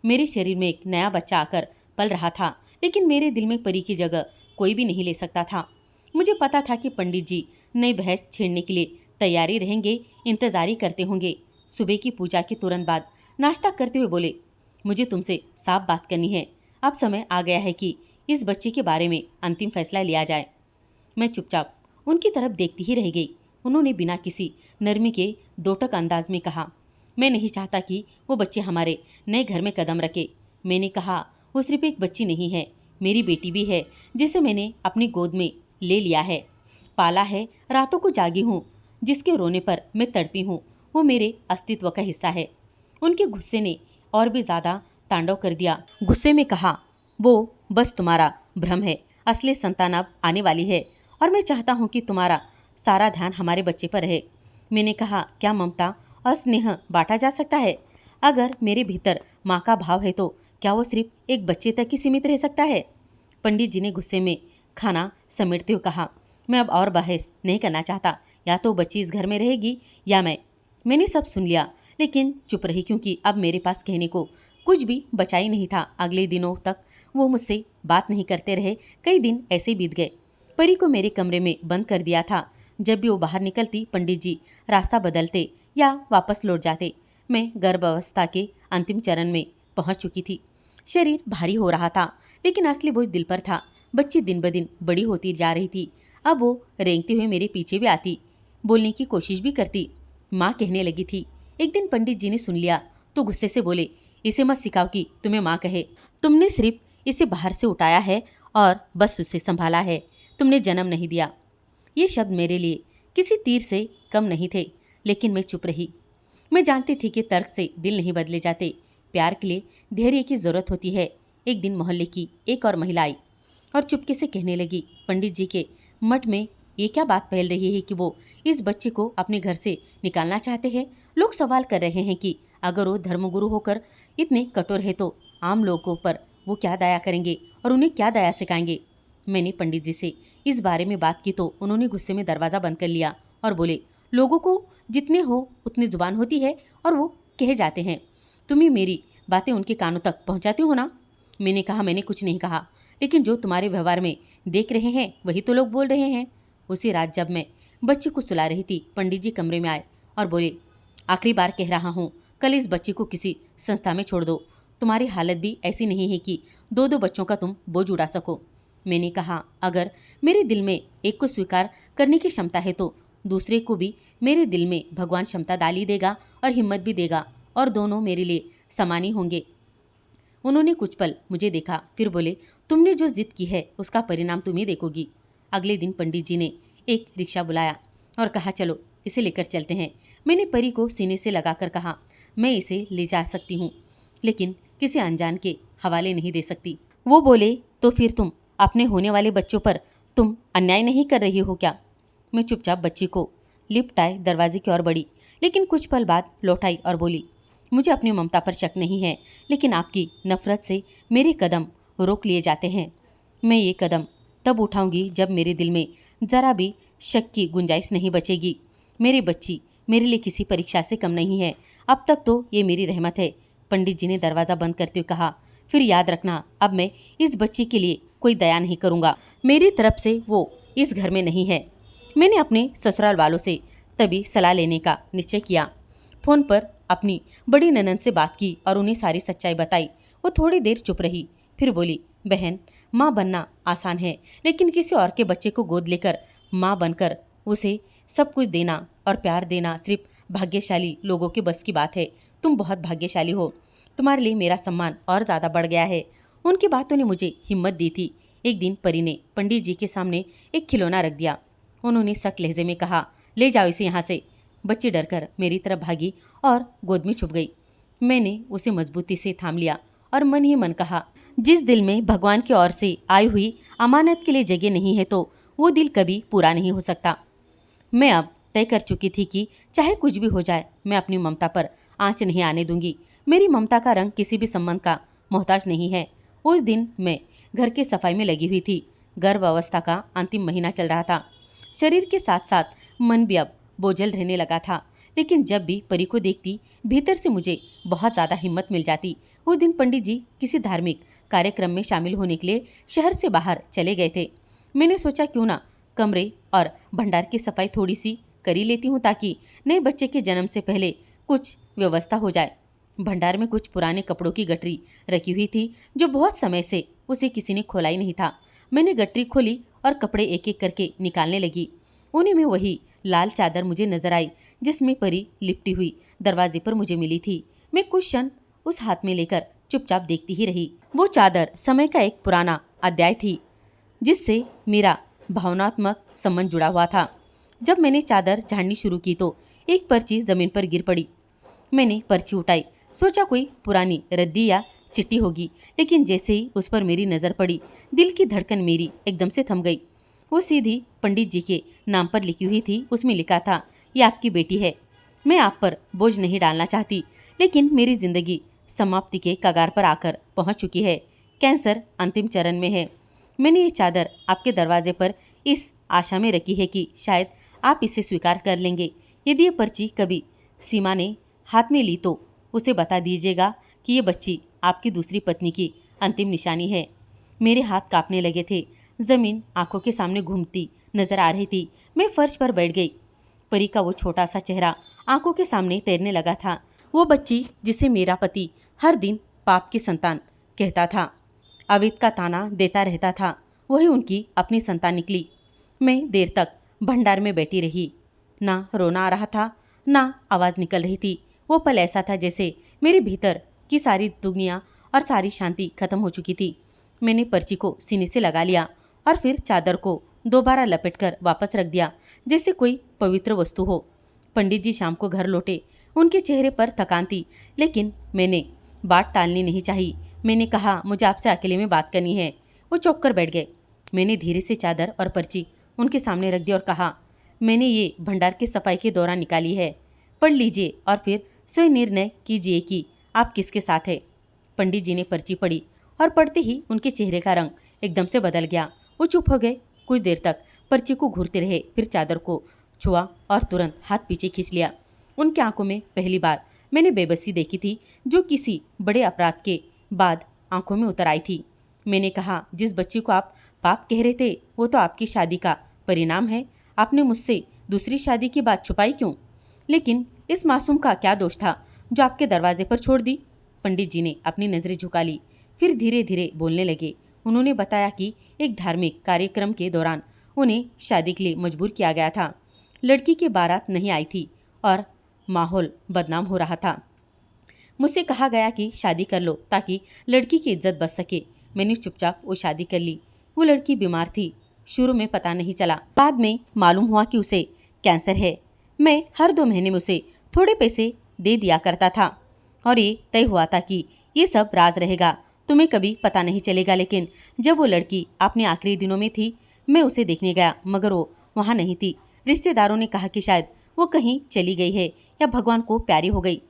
A: मेरे शरीर में एक नया बच्चा आकर पल रहा था, लेकिन मेरे दिल में परी की जगह कोई भी नहीं ले सकता था। मुझे पता था कि पंडित जी नई बहस छेड़ने के लिए तैयारी रहेंगे, इंतजारी करते होंगे। सुबह की पूजा के तुरंत बाद नाश्ता करते हुए बोले, मुझे तुमसे साफ बात करनी है। अब समय आ गया है कि इस बच्चे के बारे में अंतिम फैसला लिया जाए। मैं चुपचाप उनकी तरफ देखती ही रह गई। उन्होंने बिना किसी नरमी के दोटक अंदाज में कहा, मैं नहीं चाहता कि वो बच्चे हमारे नए घर में कदम रखे। मैंने कहा, वो सिर्फ एक बच्ची नहीं है, मेरी बेटी भी है, जिसे मैंने अपनी गोद में ले लिया है, पाला है, रातों को जागी हूँ, जिसके रोने पर मैं तड़पी हूँ, वो मेरे अस्तित्व का हिस्सा है। उनके गुस्से ने और भी ज़्यादा तांडव कर दिया। गुस्से में कहा, वो बस तुम्हारा भ्रम है, असली संतान अब आने वाली है और मैं चाहता हूँ कि तुम्हारा सारा ध्यान हमारे बच्चे पर रहे। मैंने कहा, क्या ममता और स्नेह बांटा जा सकता है? अगर मेरे भीतर माँ का भाव है तो क्या वो सिर्फ एक बच्चे तक ही सीमित रह सकता है? पंडित जी ने गुस्से में खाना समेटते हुए कहा, मैं अब और बहस नहीं करना चाहता, या तो बच्ची इस घर में रहेगी या मैं। मैंने सब सुन लिया लेकिन चुप रही, क्योंकि अब मेरे पास कहने को कुछ भी बचा ही नहीं था। अगले दिनों तक वो मुझसे बात नहीं करते रहे। कई दिन ऐसे बीत गए। परी को मेरे कमरे में बंद कर दिया था। जब भी वो बाहर निकलती, पंडित जी रास्ता बदलते या वापस लौट जाते। मैं गर्भावस्था के अंतिम चरण में पहुंच चुकी थी। शरीर भारी हो रहा था, लेकिन असली बोझ दिल पर था। बच्ची दिन ब दिन बड़ी होती जा रही थी। अब वो रेंगते हुए मेरे पीछे भी आती, बोलने की कोशिश भी करती। माँ कहने लगी थी। एक दिन पंडित जी ने सुन लिया तो गुस्से से बोले, इसे मत सिखाओ कि तुम्हें माँ कहे। तुमने सिर्फ इसे बाहर से उठाया है और बस उसे संभाला है, तुमने जन्म नहीं दिया। ये शब्द मेरे लिए किसी तीर से कम नहीं थे, लेकिन मैं चुप रही। मैं जानती थी कि तर्क से दिल नहीं बदले जाते, प्यार के लिए धैर्य की जरूरत होती है। एक दिन मोहल्ले की एक और महिला आई और चुपके से कहने लगी, पंडित जी के मठ में ये क्या बात फैल रही है कि वो इस बच्चे को अपने घर से निकालना चाहते हैं। लोग सवाल कर रहे हैं कि अगर वो धर्मगुरु होकर इतने कठोर है तो आम लोगों पर वो क्या दया करेंगे और उन्हें क्या दया सिखाएंगे। मैंने पंडित जी से इस बारे में बात की तो उन्होंने गुस्से में दरवाज़ा बंद कर लिया और बोले, लोगों को जितने हो उतनी जुबान होती है और वो कहे जाते हैं, तुम ही मेरी बातें उनके कानों तक पहुंचाती हो ना। मैंने कहा, मैंने कुछ नहीं कहा, लेकिन जो तुम्हारे व्यवहार में देख रहे हैं वही तो लोग बोल रहे हैं। उसी रात जब मैं बच्ची को सुला रही थी, पंडित जी कमरे में आए और बोले, आखिरी बार कह रहा हूँ, कल इस बच्ची को किसी संस्था में छोड़ दो। तुम्हारी हालत भी ऐसी नहीं है कि दो दो बच्चों का तुम बोझ उड़ा सको। मैंने कहा, अगर मेरे दिल में एक को स्वीकार करने की क्षमता है तो दूसरे को भी मेरे दिल में भगवान क्षमता डाली देगा और हिम्मत भी देगा, और दोनों मेरे लिए समान ही होंगे। उन्होंने कुछ पल मुझे देखा, फिर बोले, तुमने जो जिद की है उसका परिणाम तुम ही देखोगी। अगले दिन पंडित जी ने एक रिक्शा बुलाया और कहा, चलो इसे लेकर चलते हैं। मैंने परी को सीने से लगाकर कहा, मैं इसे ले जा सकती हूँ, लेकिन किसी अनजान के हवाले नहीं दे सकती। वो बोले, तो फिर तुम अपने होने वाले बच्चों पर तुम अन्याय नहीं कर रही हो क्या? मैं चुपचाप बच्ची को लिपटाए दरवाजे की ओर बढ़ी, लेकिन कुछ पल बाद लौट आई और बोली, मुझे अपनी ममता पर शक नहीं है, लेकिन आपकी नफरत से मेरे कदम रोक लिए जाते हैं। मैं ये कदम तब उठाऊंगी जब मेरे दिल में ज़रा भी शक की गुंजाइश नहीं बचेगी। मेरी बच्ची मेरे लिए किसी परीक्षा से कम नहीं है। अब तक तो ये मेरी रहमत है। पंडित जी ने दरवाज़ा बंद करते हुए कहा, फिर याद रखना, अब मैं इस बच्ची के लिए कोई दया नहीं करूँगा। मेरी तरफ से वो इस घर में नहीं है। मैंने अपने ससुराल वालों से तभी सलाह लेने का निश्चय किया। फ़ोन पर अपनी बड़ी ननद से बात की और उन्हें सारी सच्चाई बताई। वो थोड़ी देर चुप रही, फिर बोली, बहन, माँ बनना आसान है, लेकिन किसी और के बच्चे को गोद लेकर माँ बनकर उसे सब कुछ देना और प्यार देना सिर्फ भाग्यशाली लोगों के बस की बात है। तुम बहुत भाग्यशाली हो, तुम्हारे लिए मेरा सम्मान और ज़्यादा बढ़ गया है। उनकी बातों ने मुझे हिम्मत दी थी। एक दिन परी ने पंडित जी के सामने एक खिलौना रख दिया। उन्होंने सख्त लहजे में कहा, ले जाओ इसे यहाँ से। बच्ची डरकर मेरी तरफ भागी और गोद में छुप गई। मैंने उसे मजबूती से थाम लिया और मन ही मन कहा, जिस दिल में भगवान की ओर से आई हुई अमानत के लिए जगह नहीं है तो वो दिल कभी पूरा नहीं हो सकता। मैं अब तय कर चुकी थी कि चाहे कुछ भी हो जाए, मैं अपनी ममता पर आंच नहीं आने दूंगी। मेरी ममता का रंग किसी भी संबंध का मोहताज नहीं है। उस दिन मैं घर की सफाई में लगी हुई थी। गर्भ अवस्था का अंतिम महीना चल रहा था। शरीर के साथ साथ मन भी अब बोझल रहने लगा था, लेकिन जब भी परी को देखती, भीतर से मुझे बहुत ज़्यादा हिम्मत मिल जाती। उस दिन पंडित जी किसी धार्मिक कार्यक्रम में शामिल होने के लिए शहर से बाहर चले गए थे। मैंने सोचा, क्यों ना कमरे और भंडार की सफाई थोड़ी सी कर ही लेती हूँ, ताकि नए बच्चे के जन्म से पहले कुछ व्यवस्था हो जाए। भंडार में कुछ पुराने कपड़ों की गठरी रखी हुई थी जो बहुत समय से उसे किसी ने खोला ही नहीं था। मैंने गठरी खोली और कपड़े एक एक करके निकालने लगी। उन्हीं में वही लाल चादर मुझे नजर आई जिसमें परी लिपटी हुई दरवाजे पर मुझे मिली थी। मैं कुछ क्षण उस हाथ में लेकर चुपचाप देखती ही रही। वो चादर समय का एक पुराना अध्याय थी जिससे मेरा भावनात्मक संबंध जुड़ा हुआ था। जब मैंने चादर झाड़नी शुरू की तो एक पर्ची जमीन पर गिर पड़ी। मैंने पर्ची उठाई, सोचा कोई पुरानी रद्दी या चिट्ठी होगी, लेकिन जैसे ही उस पर मेरी नज़र पड़ी दिल की धड़कन मेरी एकदम से थम गई। वो सीधी पंडित जी के नाम पर लिखी हुई थी। उसमें लिखा था, ये आपकी बेटी है। मैं आप पर बोझ नहीं डालना चाहती, लेकिन मेरी जिंदगी समाप्ति के कगार पर आकर पहुंच चुकी है। कैंसर अंतिम चरण में है। मैंने ये चादर आपके दरवाजे पर इस आशा में रखी है कि शायद आप इसे स्वीकार कर लेंगे। यदि ये पर्ची कभी सीमा ने हाथ में ली तो उसे बता दीजिएगा कि ये बच्ची आपकी दूसरी पत्नी की अंतिम निशानी है। मेरे हाथ कांपने लगे थे। जमीन आंखों के सामने घूमती नजर आ रही थी। मैं फर्श पर बैठ गई। परी का वो छोटा सा चेहरा आंखों के सामने तैरने लगा था। वो बच्ची जिसे मेरा पति हर दिन पाप की संतान कहता था, अवित का ताना देता रहता था, वही उनकी अपनी संतान निकली। मैं देर तक भंडार में बैठी रही। ना रोना आ रहा था, ना आवाज़ निकल रही थी। वो पल ऐसा था जैसे मेरे भीतर की सारी दुनिया और सारी शांति खत्म हो चुकी थी। मैंने पर्ची को सीने से लगा लिया और फिर चादर को दोबारा लपेटकर वापस रख दिया जैसे कोई पवित्र वस्तु हो। पंडित जी शाम को घर लौटे। उनके चेहरे पर थकान थी, लेकिन मैंने बात टालनी नहीं चाहिए। मैंने कहा, मुझे आपसे अकेले में बात करनी है। वो चौंक कर बैठ गए। मैंने धीरे से चादर और पर्ची उनके सामने रख दी और कहा, मैंने ये भंडार की सफाई के दौरान निकाली है। पढ़ लीजिए और फिर स्वयं निर्णय कीजिए कि आप किसके साथ हैं। पंडित जी ने पर्ची पढ़ी और पढ़ते ही उनके चेहरे का रंग एकदम से बदल गया। वो चुप हो गए। कुछ देर तक पर्ची को घूरते रहे, फिर चादर को छुआ और तुरंत हाथ पीछे खींच लिया। उनकी आंखों में पहली बार मैंने बेबसी देखी थी, जो किसी बड़े अपराध के बाद आंखों में उतर आई थी। मैंने कहा, जिस बच्ची को आप पाप कह रहे थे वो तो आपकी शादी का परिणाम है। आपने मुझसे दूसरी शादी की बात छुपाई क्यों? लेकिन इस मासूम का क्या दोष था जो आपके दरवाजे पर छोड़ दी? पंडित जी ने अपनी नजरें झुका ली, फिर धीरे धीरे बोलने लगे। उन्होंने बताया कि एक धार्मिक कार्यक्रम के दौरान उन्हें शादी के लिए मजबूर किया गया था। लड़की की बारात नहीं आई थी और माहौल बदनाम हो रहा था। मुझसे कहा गया कि शादी कर लो ताकि लड़की की इज्जत बच सके। मैंने चुपचाप वो शादी कर ली। वो लड़की बीमार थी। शुरू में पता नहीं चला, बाद में मालूम हुआ कि उसे कैंसर है। मैं हर 2 महीने में उसे थोड़े पैसे दे दिया करता था और ये तय हुआ था कि ये सब राज रहेगा, तुम्हें कभी पता नहीं चलेगा। लेकिन जब वो लड़की अपने आखिरी दिनों में थी, मैं उसे देखने गया, मगर वो वहाँ नहीं थी। रिश्तेदारों ने कहा कि शायद वो कहीं चली गई है या भगवान को प्यारी हो गई।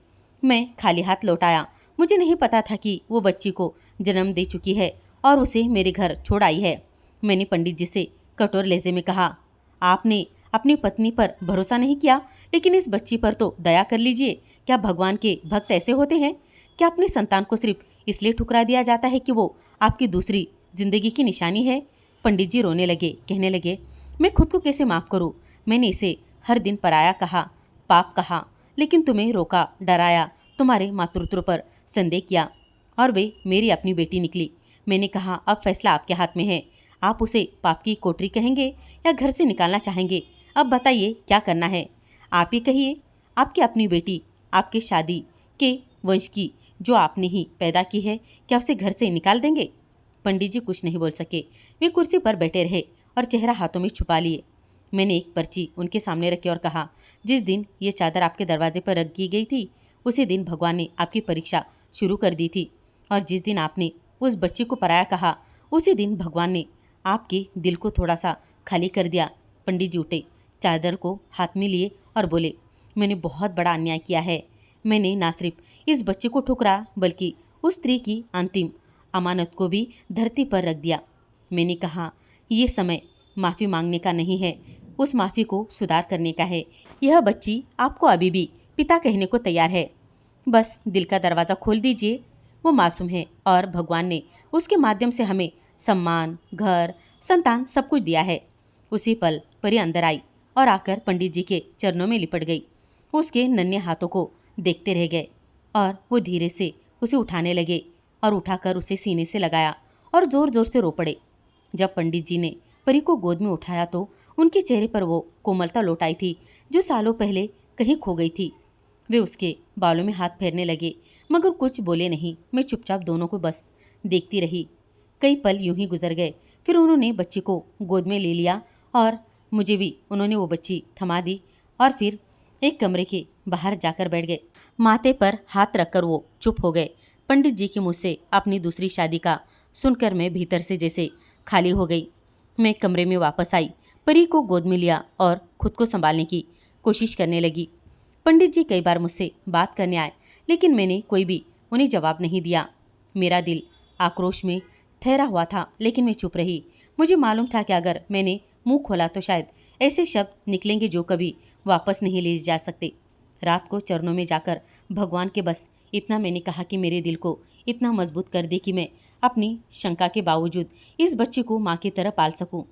A: मैं खाली हाथ लौट आया। मुझे नहीं पता था कि वो बच्ची को जन्म दे चुकी है और उसे मेरे घर छोड़ आई है। मैंने पंडित जी से कठोर लहजे में कहा, आपने अपनी पत्नी पर भरोसा नहीं किया, लेकिन इस बच्ची पर तो दया कर लीजिए। क्या भगवान के भक्त ऐसे होते हैं? क्या अपनी संतान को सिर्फ इसलिए ठुकरा दिया जाता है कि वो आपकी दूसरी जिंदगी की निशानी है? पंडित जी रोने लगे, कहने लगे, मैं खुद को कैसे माफ़ करूँ? मैंने इसे हर दिन पराया कहा, पाप कहा, लेकिन तुम्हें रोका, डराया, तुम्हारे मातृत्व पर संदेह किया और वे मेरी अपनी बेटी निकली। मैंने कहा, अब फैसला आपके हाथ में है। आप उसे पाप की कोठरी कहेंगे या घर से निकालना चाहेंगे? अब बताइए क्या करना है। आप ही कहिए। आपकी अपनी बेटी, आपके शादी के वंश की, जो आपने ही पैदा की है, क्या उसे घर से निकाल देंगे? पंडित जी कुछ नहीं बोल सके। वे कुर्सी पर बैठे रहे और चेहरा हाथों में छुपा लिए। मैंने एक पर्ची उनके सामने रखी और कहा, जिस दिन ये चादर आपके दरवाजे पर रख गई थी, उसी दिन भगवान ने आपकी परीक्षा शुरू कर दी थी, और जिस दिन आपने उस बच्ची को पराया कहा, उसी दिन भगवान ने आपके दिल को थोड़ा सा खाली कर दिया। पंडित जी उठे, चादर को हाथ में लिए और बोले, मैंने बहुत बड़ा अन्याय किया है। मैंने ना सिर्फ इस बच्चे को ठुकरा, बल्कि उस स्त्री की अंतिम अमानत को भी धरती पर रख दिया। मैंने कहा, ये समय माफ़ी मांगने का नहीं है, उस माफ़ी को सुधार करने का है। यह बच्ची आपको अभी भी पिता कहने को तैयार है। बस दिल का दरवाज़ा खोल दीजिए। वो मासूम है और भगवान ने उसके माध्यम से हमें सम्मान, घर, संतान सब कुछ दिया है। उसी पल परी अंदर आई और आकर पंडित जी के चरणों में लिपट गई। उसके नन्हे हाथों को देखते रह गए। और वो धीरे से उसे उठाने लगे और उठाकर उसे सीने से लगाया और जोर जोर से रो पड़े। जब पंडित जी ने परी को गोद में उठाया तो उनके चेहरे पर वो कोमलता लौट आई थी जो सालों पहले कहीं खो गई थी। वे उसके बालों में हाथ फेरने लगे मगर कुछ बोले नहीं। मैं चुपचाप दोनों को बस देखती रही। कई पल यूं ही गुजर गए। फिर उन्होंने बच्ची को गोद में ले लिया और मुझे भी उन्होंने वो बच्ची थमा दी और फिर एक कमरे के बाहर जाकर बैठ गए। माथे पर हाथ रखकर वो चुप हो गए। पंडित जी के मुँह से अपनी दूसरी शादी का सुनकर मैं भीतर से जैसे खाली हो गई। मैं कमरे में वापस आई, परी को गोद में लिया और खुद को संभालने की कोशिश करने लगी। पंडित जी कई बार मुझसे बात करने आए लेकिन मैंने कोई भी उन्हें जवाब नहीं दिया। मेरा दिल आक्रोश में ठहरा हुआ था लेकिन मैं चुप रही। मुझे मालूम था कि अगर मैंने मुंह खोला तो शायद ऐसे शब्द निकलेंगे जो कभी वापस नहीं ले जा सकते। रात को चरणों में जाकर भगवान के बस इतना मैंने कहा कि मेरे दिल को इतना मजबूत कर दे कि मैं अपनी शंका के बावजूद इस बच्चे को माँ की तरह पाल सकूं।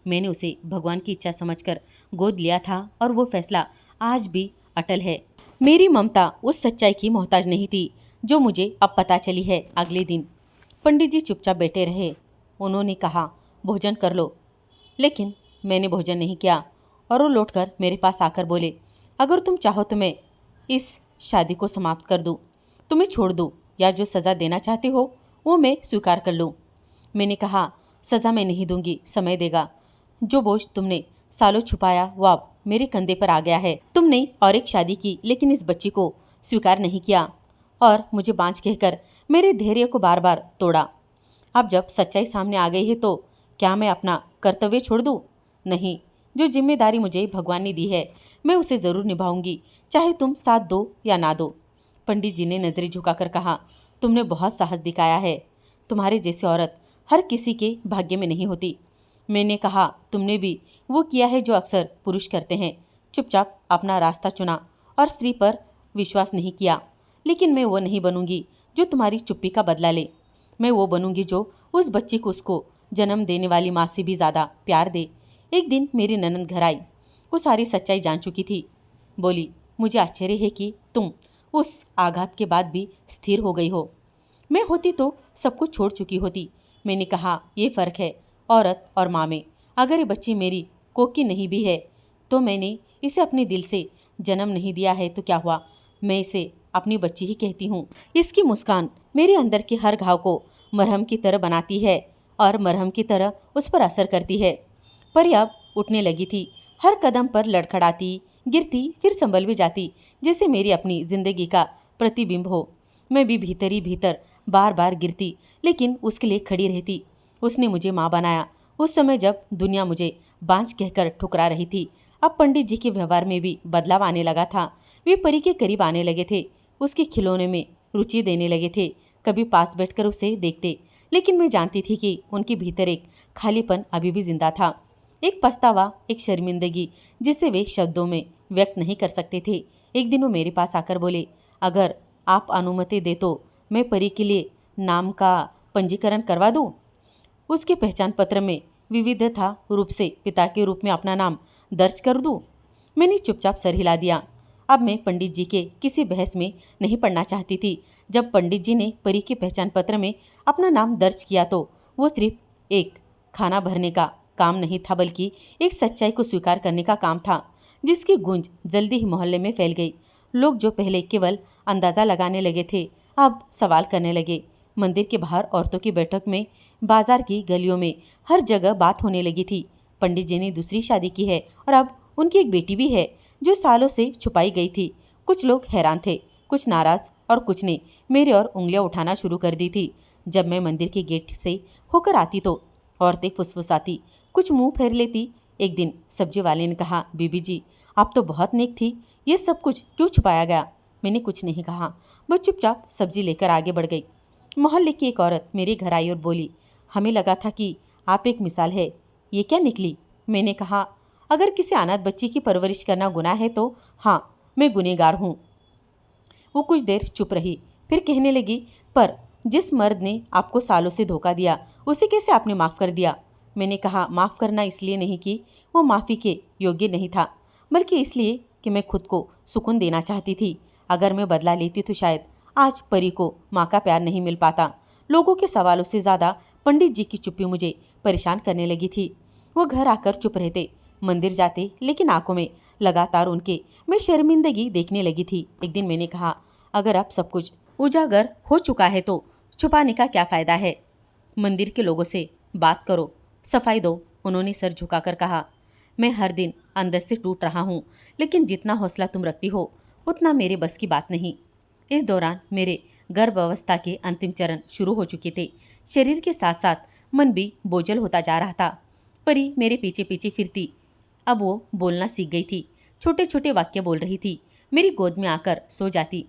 A: मैंने उसे भगवान की इच्छा समझकर गोद लिया था और वो फैसला आज भी अटल है। मेरी ममता उस सच्चाई की मोहताज नहीं थी जो मुझे अब पता चली है। अगले दिन पंडित जी चुपचाप बैठे रहे। उन्होंने कहा, भोजन कर लो। लेकिन मैंने भोजन नहीं किया और वो लौटकर मेरे पास आकर बोले, अगर तुम चाहो तो मैं इस शादी को समाप्त कर दूं, तुम्हें छोड़ दूं या जो सज़ा देना चाहते हो वो मैं स्वीकार कर लूं। मैंने कहा, सज़ा मैं नहीं दूंगी, समय देगा। जो बोझ तुमने सालों छुपाया वो अब मेरे कंधे पर आ गया है। तुमने और एक शादी की लेकिन इस बच्ची को स्वीकार नहीं किया और मुझे बांझ कहकर मेरे धैर्य को बार बार तोड़ा। अब जब सच्चाई सामने आ गई है तो क्या मैं अपना कर्तव्य छोड़ दूं? नहीं, जो जिम्मेदारी मुझे भगवान ने दी है मैं उसे ज़रूर निभाऊंगी, चाहे तुम साथ दो या ना दो। पंडित जी ने नजरें झुकाकर कहा, तुमने बहुत साहस दिखाया है। तुम्हारे जैसी औरत हर किसी के भाग्य में नहीं होती। मैंने कहा, तुमने भी वो किया है जो अक्सर पुरुष करते हैं, चुपचाप अपना रास्ता चुना और स्त्री पर विश्वास नहीं किया। लेकिन मैं वो नहीं बनूंगी जो तुम्हारी चुप्पी का बदला ले। मैं वो बनूंगी जो उस बच्ची को उसको जन्म देने वाली माँ से भी ज़्यादा प्यार दे। एक दिन मेरी ननद घर आई। वो सारी सच्चाई जान चुकी थी। बोली, मुझे आश्चर्य है कि तुम उस आघात के बाद भी स्थिर हो गई हो। मैं होती तो सब कुछ छोड़ चुकी होती। मैंने कहा, ये फ़र्क है औरत और माँ में। अगर ये बच्ची मेरी कोकी नहीं भी है तो मैंने इसे अपने दिल से जन्म नहीं दिया है तो क्या हुआ, मैं इसे अपनी बच्ची ही कहती हूँ। इसकी मुस्कान मेरे अंदर के हर घाव को मरहम की तरह बनाती है और मरहम की तरह उस पर असर करती है। पर अब उठने लगी थी, हर कदम पर लड़खड़ाती, गिरती, फिर संभल भी जाती, जैसे मेरी अपनी जिंदगी का प्रतिबिंब हो। मैं भी भीतर ही भीतर बार बार गिरती लेकिन उसके लिए खड़ी रहती। उसने मुझे माँ बनाया उस समय जब दुनिया मुझे बांझ कहकर ठुकरा रही थी। अब पंडित जी के व्यवहार में भी बदलाव आने लगा था। वे परी के करीब आने लगे थे, उसके खिलौने में रुचि देने लगे थे, कभी पास बैठकर उसे देखते। लेकिन मैं जानती थी कि उनके भीतर एक खालीपन अभी भी जिंदा था, एक पछतावा, एक शर्मिंदगी जिसे वे शब्दों में व्यक्त नहीं कर सकते थे। एक दिन वो मेरे पास आकर बोले, अगर आप अनुमति दे तो मैं परी के लिए नाम का पंजीकरण करवा दूं। उसके पहचान पत्र में विविधता रूप से पिता के रूप में अपना नाम दर्ज कर दूं। मैंने चुपचाप सर हिला दिया। अब मैं पंडित जी के किसी बहस में नहीं पड़ना चाहती थी। जब पंडित जी ने परी के पहचान पत्र में अपना नाम दर्ज किया तो वो सिर्फ एक खाना भरने का काम नहीं था बल्कि एक सच्चाई को स्वीकार करने का काम था, जिसकी गूंज जल्दी ही मोहल्ले में फैल गई। लोग जो पहले केवल अंदाज़ा लगाने लगे थे अब सवाल करने लगे। मंदिर के बाहर औरतों की बैठक में, बाजार की गलियों में, हर जगह बात होने लगी थी। पंडित जी ने दूसरी शादी की है और अब उनकी एक बेटी भी है जो सालों से छुपाई गई थी। कुछ लोग हैरान थे, कुछ नाराज और कुछ ने मेरी ओर उंगलियां उठाना शुरू कर दी थी। जब मैं मंदिर के गेट से होकर आती तो औरतें फुसफुसाती, कुछ मुंह फेर लेती। एक दिन सब्जी वाले ने कहा, बीबी जी आप तो बहुत नेक थी, ये सब कुछ क्यों छुपाया गया? मैंने कुछ नहीं कहा, बस चुपचाप सब्जी लेकर आगे बढ़ गई। मोहल्ले की एक औरत मेरे घर आई और बोली, हमें लगा था कि आप एक मिसाल है, ये क्या निकली? मैंने कहा, अगर किसी अनाथ बच्ची की परवरिश करना गुनाह है तो हाँ, मैं गुनहगार हूँ। वो कुछ देर चुप रही, फिर कहने लगी, पर जिस मर्द ने आपको सालों से धोखा दिया उसे कैसे आपने माफ़ कर दिया? मैंने कहा, माफ़ करना इसलिए नहीं कि वो माफ़ी के योग्य नहीं था, बल्कि इसलिए कि मैं खुद को सुकून देना चाहती थी। अगर मैं बदला लेती तो शायद आज परी को माँ का प्यार नहीं मिल पाता। लोगों के सवालों से ज्यादा पंडित जी की चुप्पी मुझे परेशान करने लगी थी। वो घर आकर चुप रहते, मंदिर जाते, लेकिन आंखों में लगातार उनके मैं शर्मिंदगी देखने लगी थी। एक दिन मैंने कहा, अगर अब सब कुछ उजागर हो चुका है तो छुपाने का क्या फायदा है? मंदिर के लोगों से बात करो, सफाई दो। उन्होंने सर झुकाकर कहा, मैं हर दिन अंदर से टूट रहा हूँ, लेकिन जितना हौसला तुम रखती हो उतना मेरे बस की बात नहीं। इस दौरान मेरे गर्भावस्था के अंतिम चरण शुरू हो चुके थे। शरीर के साथ साथ मन भी बोझल होता जा रहा था। परी मेरे पीछे पीछे फिरती। अब वो बोलना सीख गई थी। छोटे छोटे वाक्य बोल रही थी। मेरी गोद में आकर सो जाती।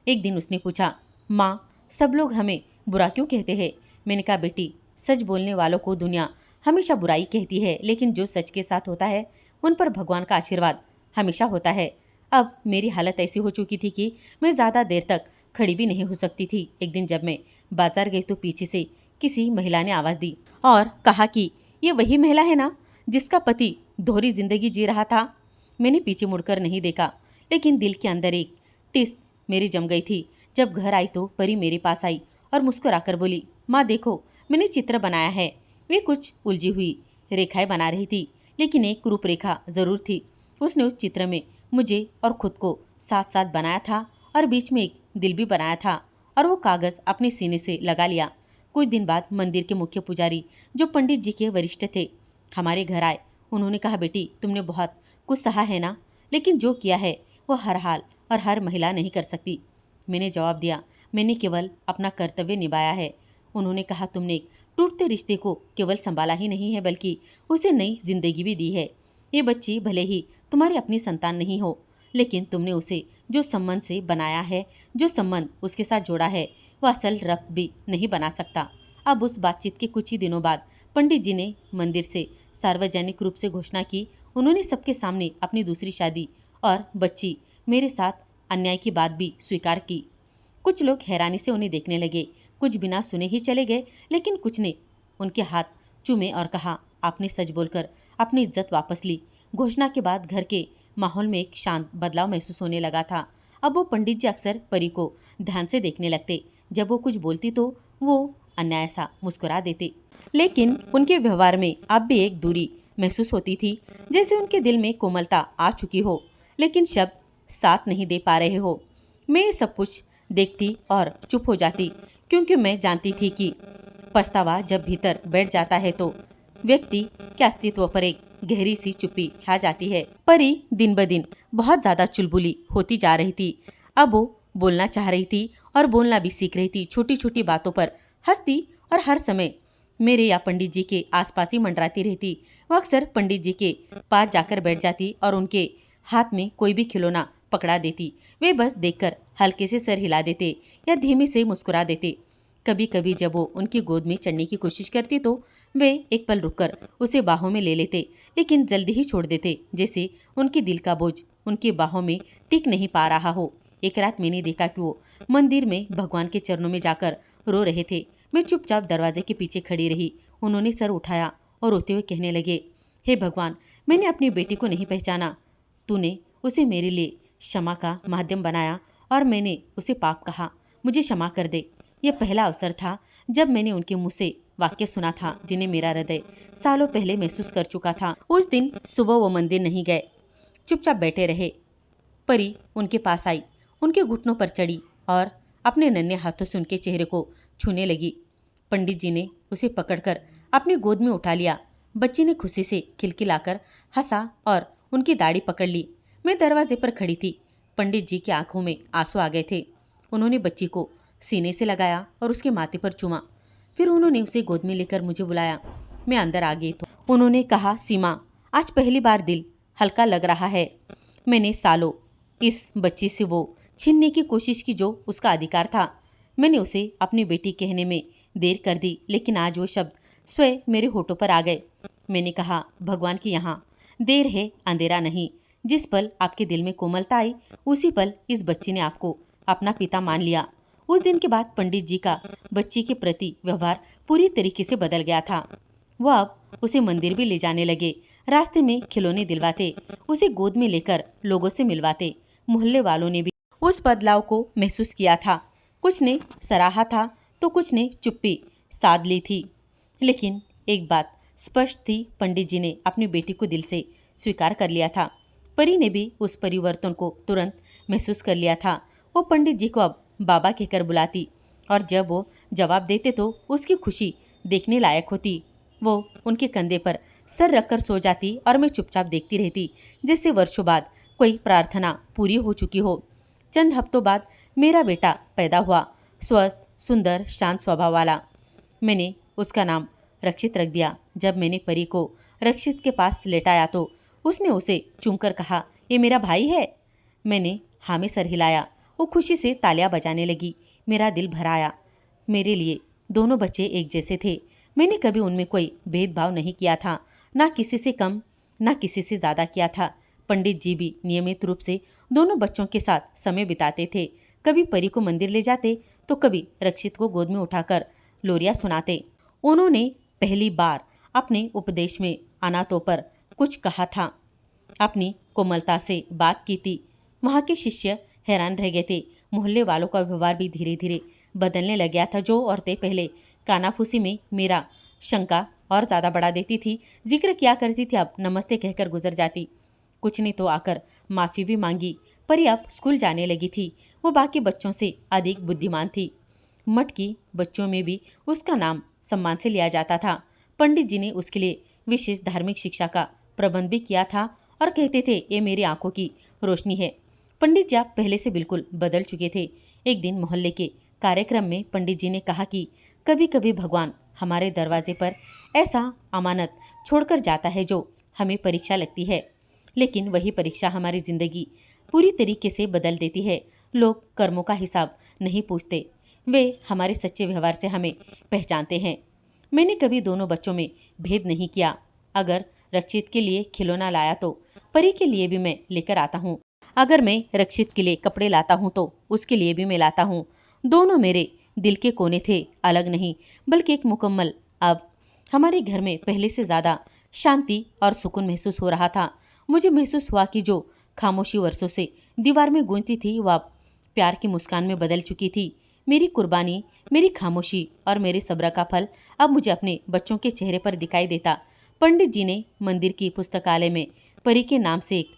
A: एक दिन उसने पूछा, माँ, सब लोग हमें बुरा क्यों कहते हैं? मैंने कहा, बेटी, सच बोलने वालों को दुनिया हमेशा बुराई कहती है, लेकिन जो सच के साथ होता है उन पर भगवान का आशीर्वाद हमेशा होता है। अब मेरी हालत ऐसी हो चुकी थी कि मैं ज़्यादा देर तक खड़ी भी नहीं हो सकती थी। एक दिन जब मैं बाजार गई तो पीछे से किसी महिला ने आवाज़ दी और कहा कि ये वही महिला है ना जिसका पति दोहरी जिंदगी जी रहा था। मैंने पीछे मुड़कर नहीं देखा, लेकिन दिल के अंदर एक टिस मेरी जम गई थी। जब घर आई तो परी मेरे पास आई और मुस्कुराकर बोली, माँ देखो, मैंने चित्र बनाया है। वे कुछ उलझी हुई रेखाएं बना रही थी, लेकिन एक रूपरेखा जरूर थी। उसने उस चित्र में मुझे और खुद को साथ साथ बनाया था और बीच में एक दिल भी बनाया था और वो कागज अपने सीने से लगा लिया। कुछ दिन बाद मंदिर के मुख्य पुजारी, जो पंडित जी के वरिष्ठ थे, हमारे घर आए। उन्होंने कहा, बेटी, तुमने बहुत कुछ सहा है ना, लेकिन जो किया है वो हर हाल और हर महिला नहीं कर सकती। मैंने जवाब दिया, मैंने केवल अपना कर्तव्य निभाया है। उन्होंने कहा, तुमने एक टूटते रिश्ते को केवल संभाला ही नहीं है, बल्कि उसे नई जिंदगी भी दी है। ये बच्ची भले ही तुम्हारी अपनी संतान नहीं हो, लेकिन तुमने उसे जो संबंध से बनाया है, जो संबंध उसके साथ जोड़ा है, वह असल रक्त भी नहीं बना सकता। अब उस बातचीत के कुछ ही दिनों बाद पंडित जी ने मंदिर से सार्वजनिक रूप से घोषणा की। उन्होंने सबके सामने अपनी दूसरी शादी और बच्ची मेरे साथ अन्याय की बात भी स्वीकार की। कुछ लोग हैरानी से उन्हें देखने लगे, कुछ बिना सुने ही चले गए, लेकिन कुछ ने उनके हाथ चूमे और कहा, आपने सच बोलकर अपनी इज्जत वापस ली। घोषणा के बाद घर के माहौल में एक शांत बदलाव महसूस होने लगा था। अब वो पंडित जी अक्सर परी को ध्यान से देखने लगते। जब वो कुछ बोलती तो वो अन्याय सा मुस्कुरा देते, लेकिन उनके व्यवहार में अब भी एक दूरी महसूस होती थी, जैसे उनके दिल में कोमलता आ चुकी हो, लेकिन शब्द साथ नहीं दे पा रहे हो। मैं सब कुछ देखती और चुप हो जाती, क्योंकि मैं जानती थी कि पछतावा जब भीतर बैठ जाता है तो व्यक्ति के अस्तित्व पर एक गहरी सी चुप्पी छा जाती है। परी दिन ब दिन बहुत ज्यादा चुलबुली होती जा रही थी। अब वो बोलना चाह रही थी और बोलना भी सीख रही थी। छोटी छोटी बातों पर हंसती और हर समय मेरे या पंडित जी के आसपास ही मंडराती रहती। वो अक्सर पंडित जी के पास जाकर बैठ जाती और उनके हाथ में कोई भी खिलौना पकड़ा देती। वे बस देखकर हल्के से सर हिला देते या धीमे से मुस्कुरा देते। कभी कभी जब वो उनकी गोद में चढ़ने की कोशिश करती तो वे एक पल रुककर उसे बाहों में ले लेते, लेकिन जल्दी ही छोड़ देते, जैसे उनके दिल का बोझ उनकी बाहों में टिक नहीं पा रहा हो। एक रात मैंने देखा कि वो मंदिर में भगवान के चरणों में जाकर रो रहे थे। मैं चुपचाप दरवाजे के पीछे खड़ी रही। उन्होंने सर उठाया और रोते हुए कहने लगे, हे भगवान, मैंने अपनी बेटी को नहीं पहचाना। तूने उसे मेरे लिए क्षमा का माध्यम बनाया और मैंने उसे पाप कहा। मुझे क्षमा कर दे। यह पहला अवसर था जब मैंने उनके मुंह से वाक्य सुना था जिन्हें मेरा हृदय सालों पहले महसूस कर चुका था। उस दिन सुबह वो मंदिर नहीं गए, चुपचाप बैठे रहे। परी उनके पास आई, उनके घुटनों पर चढ़ी और अपने नन्हे हाथों से उनके चेहरे को छूने लगी। पंडित जी ने उसे पकड़कर अपनी गोद में उठा लिया। बच्ची ने खुशी से खिलखिलाकर हंसा और उनकी दाढ़ी पकड़ ली। मैं दरवाजे पर खड़ी थी। पंडित जी की आंखों में आंसू आ गए थे। उन्होंने बच्ची को सीने से लगाया और उसके माथे पर चूमा। फिर उन्होंने उसे गोद में लेकर मुझे बुलाया। मैं अंदर आ गई तो उन्होंने कहा, सीमा, आज पहली बार दिल हल्का लग रहा है। मैंने सालों इस बच्ची से वो छीनने की कोशिश की जो उसका अधिकार था। मैंने उसे अपनी बेटी कहने में देर कर दी, लेकिन आज वो शब्द स्वयं मेरे होठों पर आ गए। मैंने कहा, भगवान की यहाँ देर है, अंधेरा नहीं। जिस पल आपके दिल में कोमलता आई, उसी पल इस बच्ची ने आपको अपना पिता मान लिया। उस दिन के बाद पंडित जी का बच्ची के प्रति व्यवहार पूरी तरीके से बदल गया था। वो अब उसे मंदिर भी ले जाने लगे, रास्ते में खिलौने दिलवाते, उसे गोद में लेकर लोगों से मिलवाते। मोहल्ले वालों ने भी उस बदलाव को महसूस किया था। कुछ ने सराहा था तो कुछ ने चुप्पी साध ली थी। लेकिन एक बात स्पष्ट थी, पंडित जी ने अपनी बेटी को दिल से स्वीकार कर लिया था। परी ने भी उस परिवर्तन को तुरंत महसूस कर लिया था। वो पंडित जी को अब बाबा कहकर बुलाती और जब वो जवाब देते तो उसकी खुशी देखने लायक होती। वो उनके कंधे पर सर रखकर सो जाती और मैं चुपचाप देखती रहती, जैसे वर्षों बाद कोई प्रार्थना पूरी हो चुकी हो। चंद हफ्तों बाद मेरा बेटा पैदा हुआ, स्वस्थ, सुंदर, शांत स्वभाव वाला। मैंने उसका नाम रक्षित रख दिया। जब मैंने परी को रक्षित के पास लेटाया तो उसने उसे चूमकर कहा, ये मेरा भाई है। मैंने हाँ में सर हिलाया। वो खुशी से तालियां बजाने लगी। मेरा दिल भर आया। मेरे लिए दोनों बच्चे एक जैसे थे। मैंने कभी उनमें कोई भेदभाव नहीं किया था, ना किसी से कम ना किसी से ज़्यादा किया था। पंडित जी भी नियमित रूप से दोनों बच्चों के साथ समय बिताते थे। कभी परी को मंदिर ले जाते तो कभी रक्षित को गोद में उठाकर लोरियां सुनाते। उन्होंने पहली बार अपने उपदेश में अनाथों पर कुछ कहा था, अपनी कोमलता से बात की थी। वहाँ के शिष्य हैरान रह गए थे। मोहल्ले वालों का व्यवहार भी धीरे धीरे बदलने लग गया था। जो औरतें पहले कानाफूसी में मेरा शंका और ज़्यादा बढ़ा देती थी, जिक्र किया करती थी, अब नमस्ते कहकर गुजर जाती। कुछ ने तो आकर माफ़ी भी मांगी। परी अब स्कूल जाने लगी थी। वो बाकी बच्चों से अधिक बुद्धिमान थी। मठ की बच्चों में भी उसका नाम सम्मान से लिया जाता था। पंडित जी ने उसके लिए विशेष धार्मिक शिक्षा का प्रबंध भी किया था और कहते थे, ये मेरी आंखों की रोशनी है। पंडित जी पहले से बिल्कुल बदल चुके थे। एक दिन मोहल्ले के कार्यक्रम में पंडित जी ने कहा कि कभी कभी भगवान हमारे दरवाजे पर ऐसा अमानत छोड़कर जाता है जो हमें परीक्षा लगती है, लेकिन वही परीक्षा हमारी जिंदगी पूरी तरीके से बदल देती है। लोग कर्मों का हिसाब नहीं पूछते, वे हमारे सच्चे व्यवहार से हमें पहचानते हैं। मैंने कभी दोनों बच्चों में भेद नहीं किया। अगर रक्षित के लिए खिलौना लाया तो परी के लिए भी मैं लेकर आता हूँ। अगर मैं रक्षित के लिए कपड़े लाता हूँ तो उसके लिए भी मैं लाता हूँ। दोनों मेरे दिल के कोने थे, अलग नहीं बल्कि एक मुकम्मल। अब हमारे घर में पहले से ज़्यादा शांति और सुकून महसूस हो रहा था। मुझे महसूस हुआ कि जो खामोशी वर्षों से दीवार में गूंजती थी वह अब प्यार की मुस्कान में बदल चुकी थी। मेरी कुर्बानी, मेरी खामोशी और मेरे सब्र का फल अब मुझे अपने बच्चों के चेहरे पर दिखाई देता। पंडित जी ने मंदिर की पुस्तकालय में परी के नाम से एक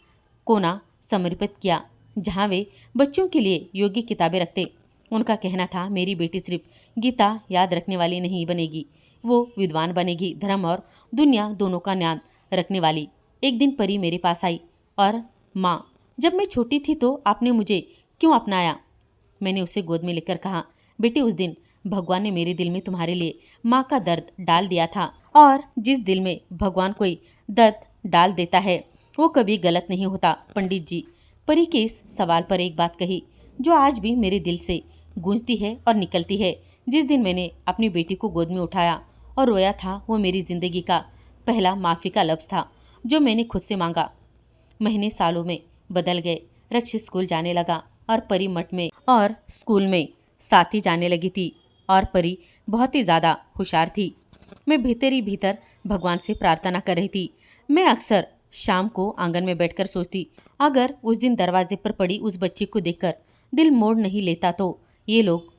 A: कोना समर्पित किया, जहाँ वे बच्चों के लिए योग्य किताबें रखते। उनका कहना था, मेरी बेटी सिर्फ गीता याद रखने वाली नहीं बनेगी, वो विद्वान बनेगी, धर्म और दुनिया दोनों का ज्ञान रखने वाली। एक दिन परी मेरे पास आई और, माँ, जब मैं छोटी थी तो आपने मुझे क्यों अपनाया? मैंने उसे गोद में लेकर कहा, बेटी, उस दिन भगवान ने मेरे दिल में तुम्हारे लिए माँ का दर्द डाल दिया था, और जिस दिल में भगवान कोई दर्द डाल देता है वो कभी गलत नहीं होता। पंडित जी परी के इस सवाल पर एक बात कही जो आज भी मेरे दिल से गूंजती है और निकलती है। जिस दिन मैंने अपनी बेटी को गोद में उठाया और रोया था, वो मेरी जिंदगी का पहला माफ़ी का लफ्ज़ था जो मैंने खुद से मांगा। महीने सालों में बदल गए। रक्षित स्कूल जाने लगा और परी मठ में और स्कूल में साथ ही जाने लगी थी, और परी बहुत ही ज़्यादा होशियार थी। मैं भीतर ही भीतर भगवान से प्रार्थना कर रही थी। मैं अक्सर शाम को आंगन में बैठकर सोचती, अगर उस दिन दरवाजे पर पड़ी उस बच्ची को देखकर दिल मोड़ नहीं लेता तो ये लोग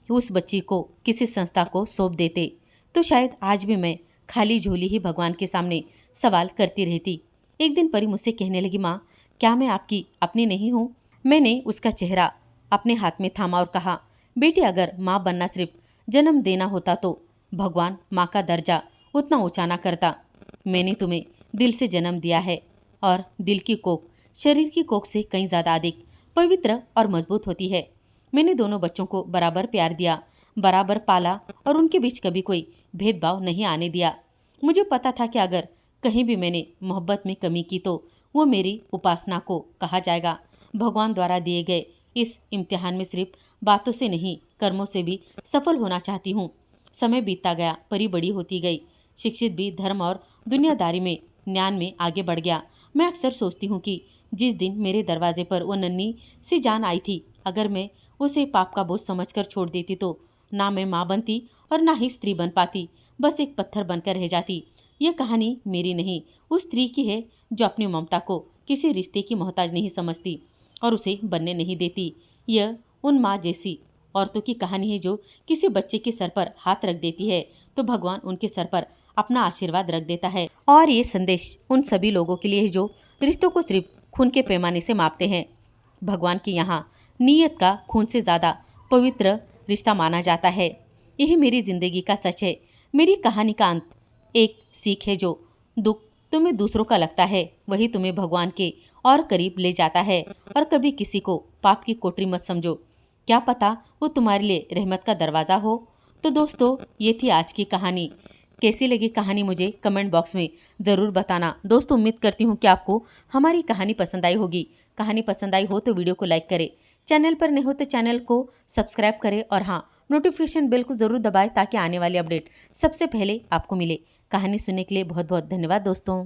A: उस बच्ची को किसी संस्था को सौंप देते, तो शायद आज भी मैं खाली झोली ही भगवान के सामने सवाल करती रहती। एक दिन परी मुझसे कहने लगी, माँ, क्या मैं आपकी अपनी नहीं हूँ? मैंने उसका चेहरा अपने हाथ में थामा और कहा, बेटी, अगर माँ बनना सिर्फ जन्म देना होता तो भगवान माँ का दर्जा उतना ऊंचा ना करता। मैंने तुम्हें दिल से जन्म दिया है, और दिल की कोख शरीर की कोख से कहीं ज़्यादा अधिक पवित्र और मजबूत होती है। मैंने दोनों बच्चों को बराबर प्यार दिया, बराबर पाला, और उनके बीच कभी कोई भेदभाव नहीं आने दिया। मुझे पता था कि अगर कहीं भी मैंने मोहब्बत में कमी की तो वो मेरी उपासना को कहा जाएगा। भगवान द्वारा दिए गए इस इम्तिहान में सिर्फ बातों से नहीं, कर्मों से भी सफल होना चाहती हूँ। समय बीतता गया, परी बड़ी होती गई, शिक्षित भी, धर्म और दुनियादारी में, ज्ञान में आगे बढ़ गया। मैं अक्सर सोचती हूँ कि जिस दिन मेरे दरवाजे पर वो नन्ही सी जान आई थी, अगर मैं उसे पाप का बोझ समझकर छोड़ देती तो ना मैं माँ बनती और ना ही स्त्री बन पाती, बस एक पत्थर बनकर रह जाती। यह कहानी मेरी नहीं, उस स्त्री की है जो अपनी ममता को किसी रिश्ते की मोहताज नहीं समझती और उसे बनने नहीं देती। यह उन माँ जैसी औरतों की कहानी है जो किसी बच्चे के सर पर हाथ रख देती है तो भगवान उनके सर पर अपना आशीर्वाद रख देता है। और ये संदेश उन सभी लोगों के लिए है जो रिश्तों को सिर्फ खून के पैमाने से मापते हैं। भगवान के यहाँ नीयत का खून से ज़्यादा पवित्र रिश्ता माना जाता है। यही मेरी जिंदगी का सच है। मेरी कहानी का अंत एक सीख है जो दुख तुम्हें दूसरों का लगता है वही तुम्हें भगवान के और करीब ले जाता है। और कभी किसी को पाप की कोठरी मत समझो, क्या पता वो तुम्हारे लिए रहमत का दरवाज़ा हो। तो दोस्तों, ये थी आज की कहानी। कैसी लगी कहानी मुझे कमेंट बॉक्स में ज़रूर बताना। दोस्तों, उम्मीद करती हूँ कि आपको हमारी कहानी पसंद आई होगी। कहानी पसंद आई हो तो वीडियो को लाइक करें, चैनल पर नहीं हो तो चैनल को सब्सक्राइब करें और हाँ, नोटिफिकेशन बेल को ज़रूर दबाएं ताकि आने वाली अपडेट सबसे पहले आपको मिले। कहानी सुनने के लिए बहुत बहुत धन्यवाद दोस्तों।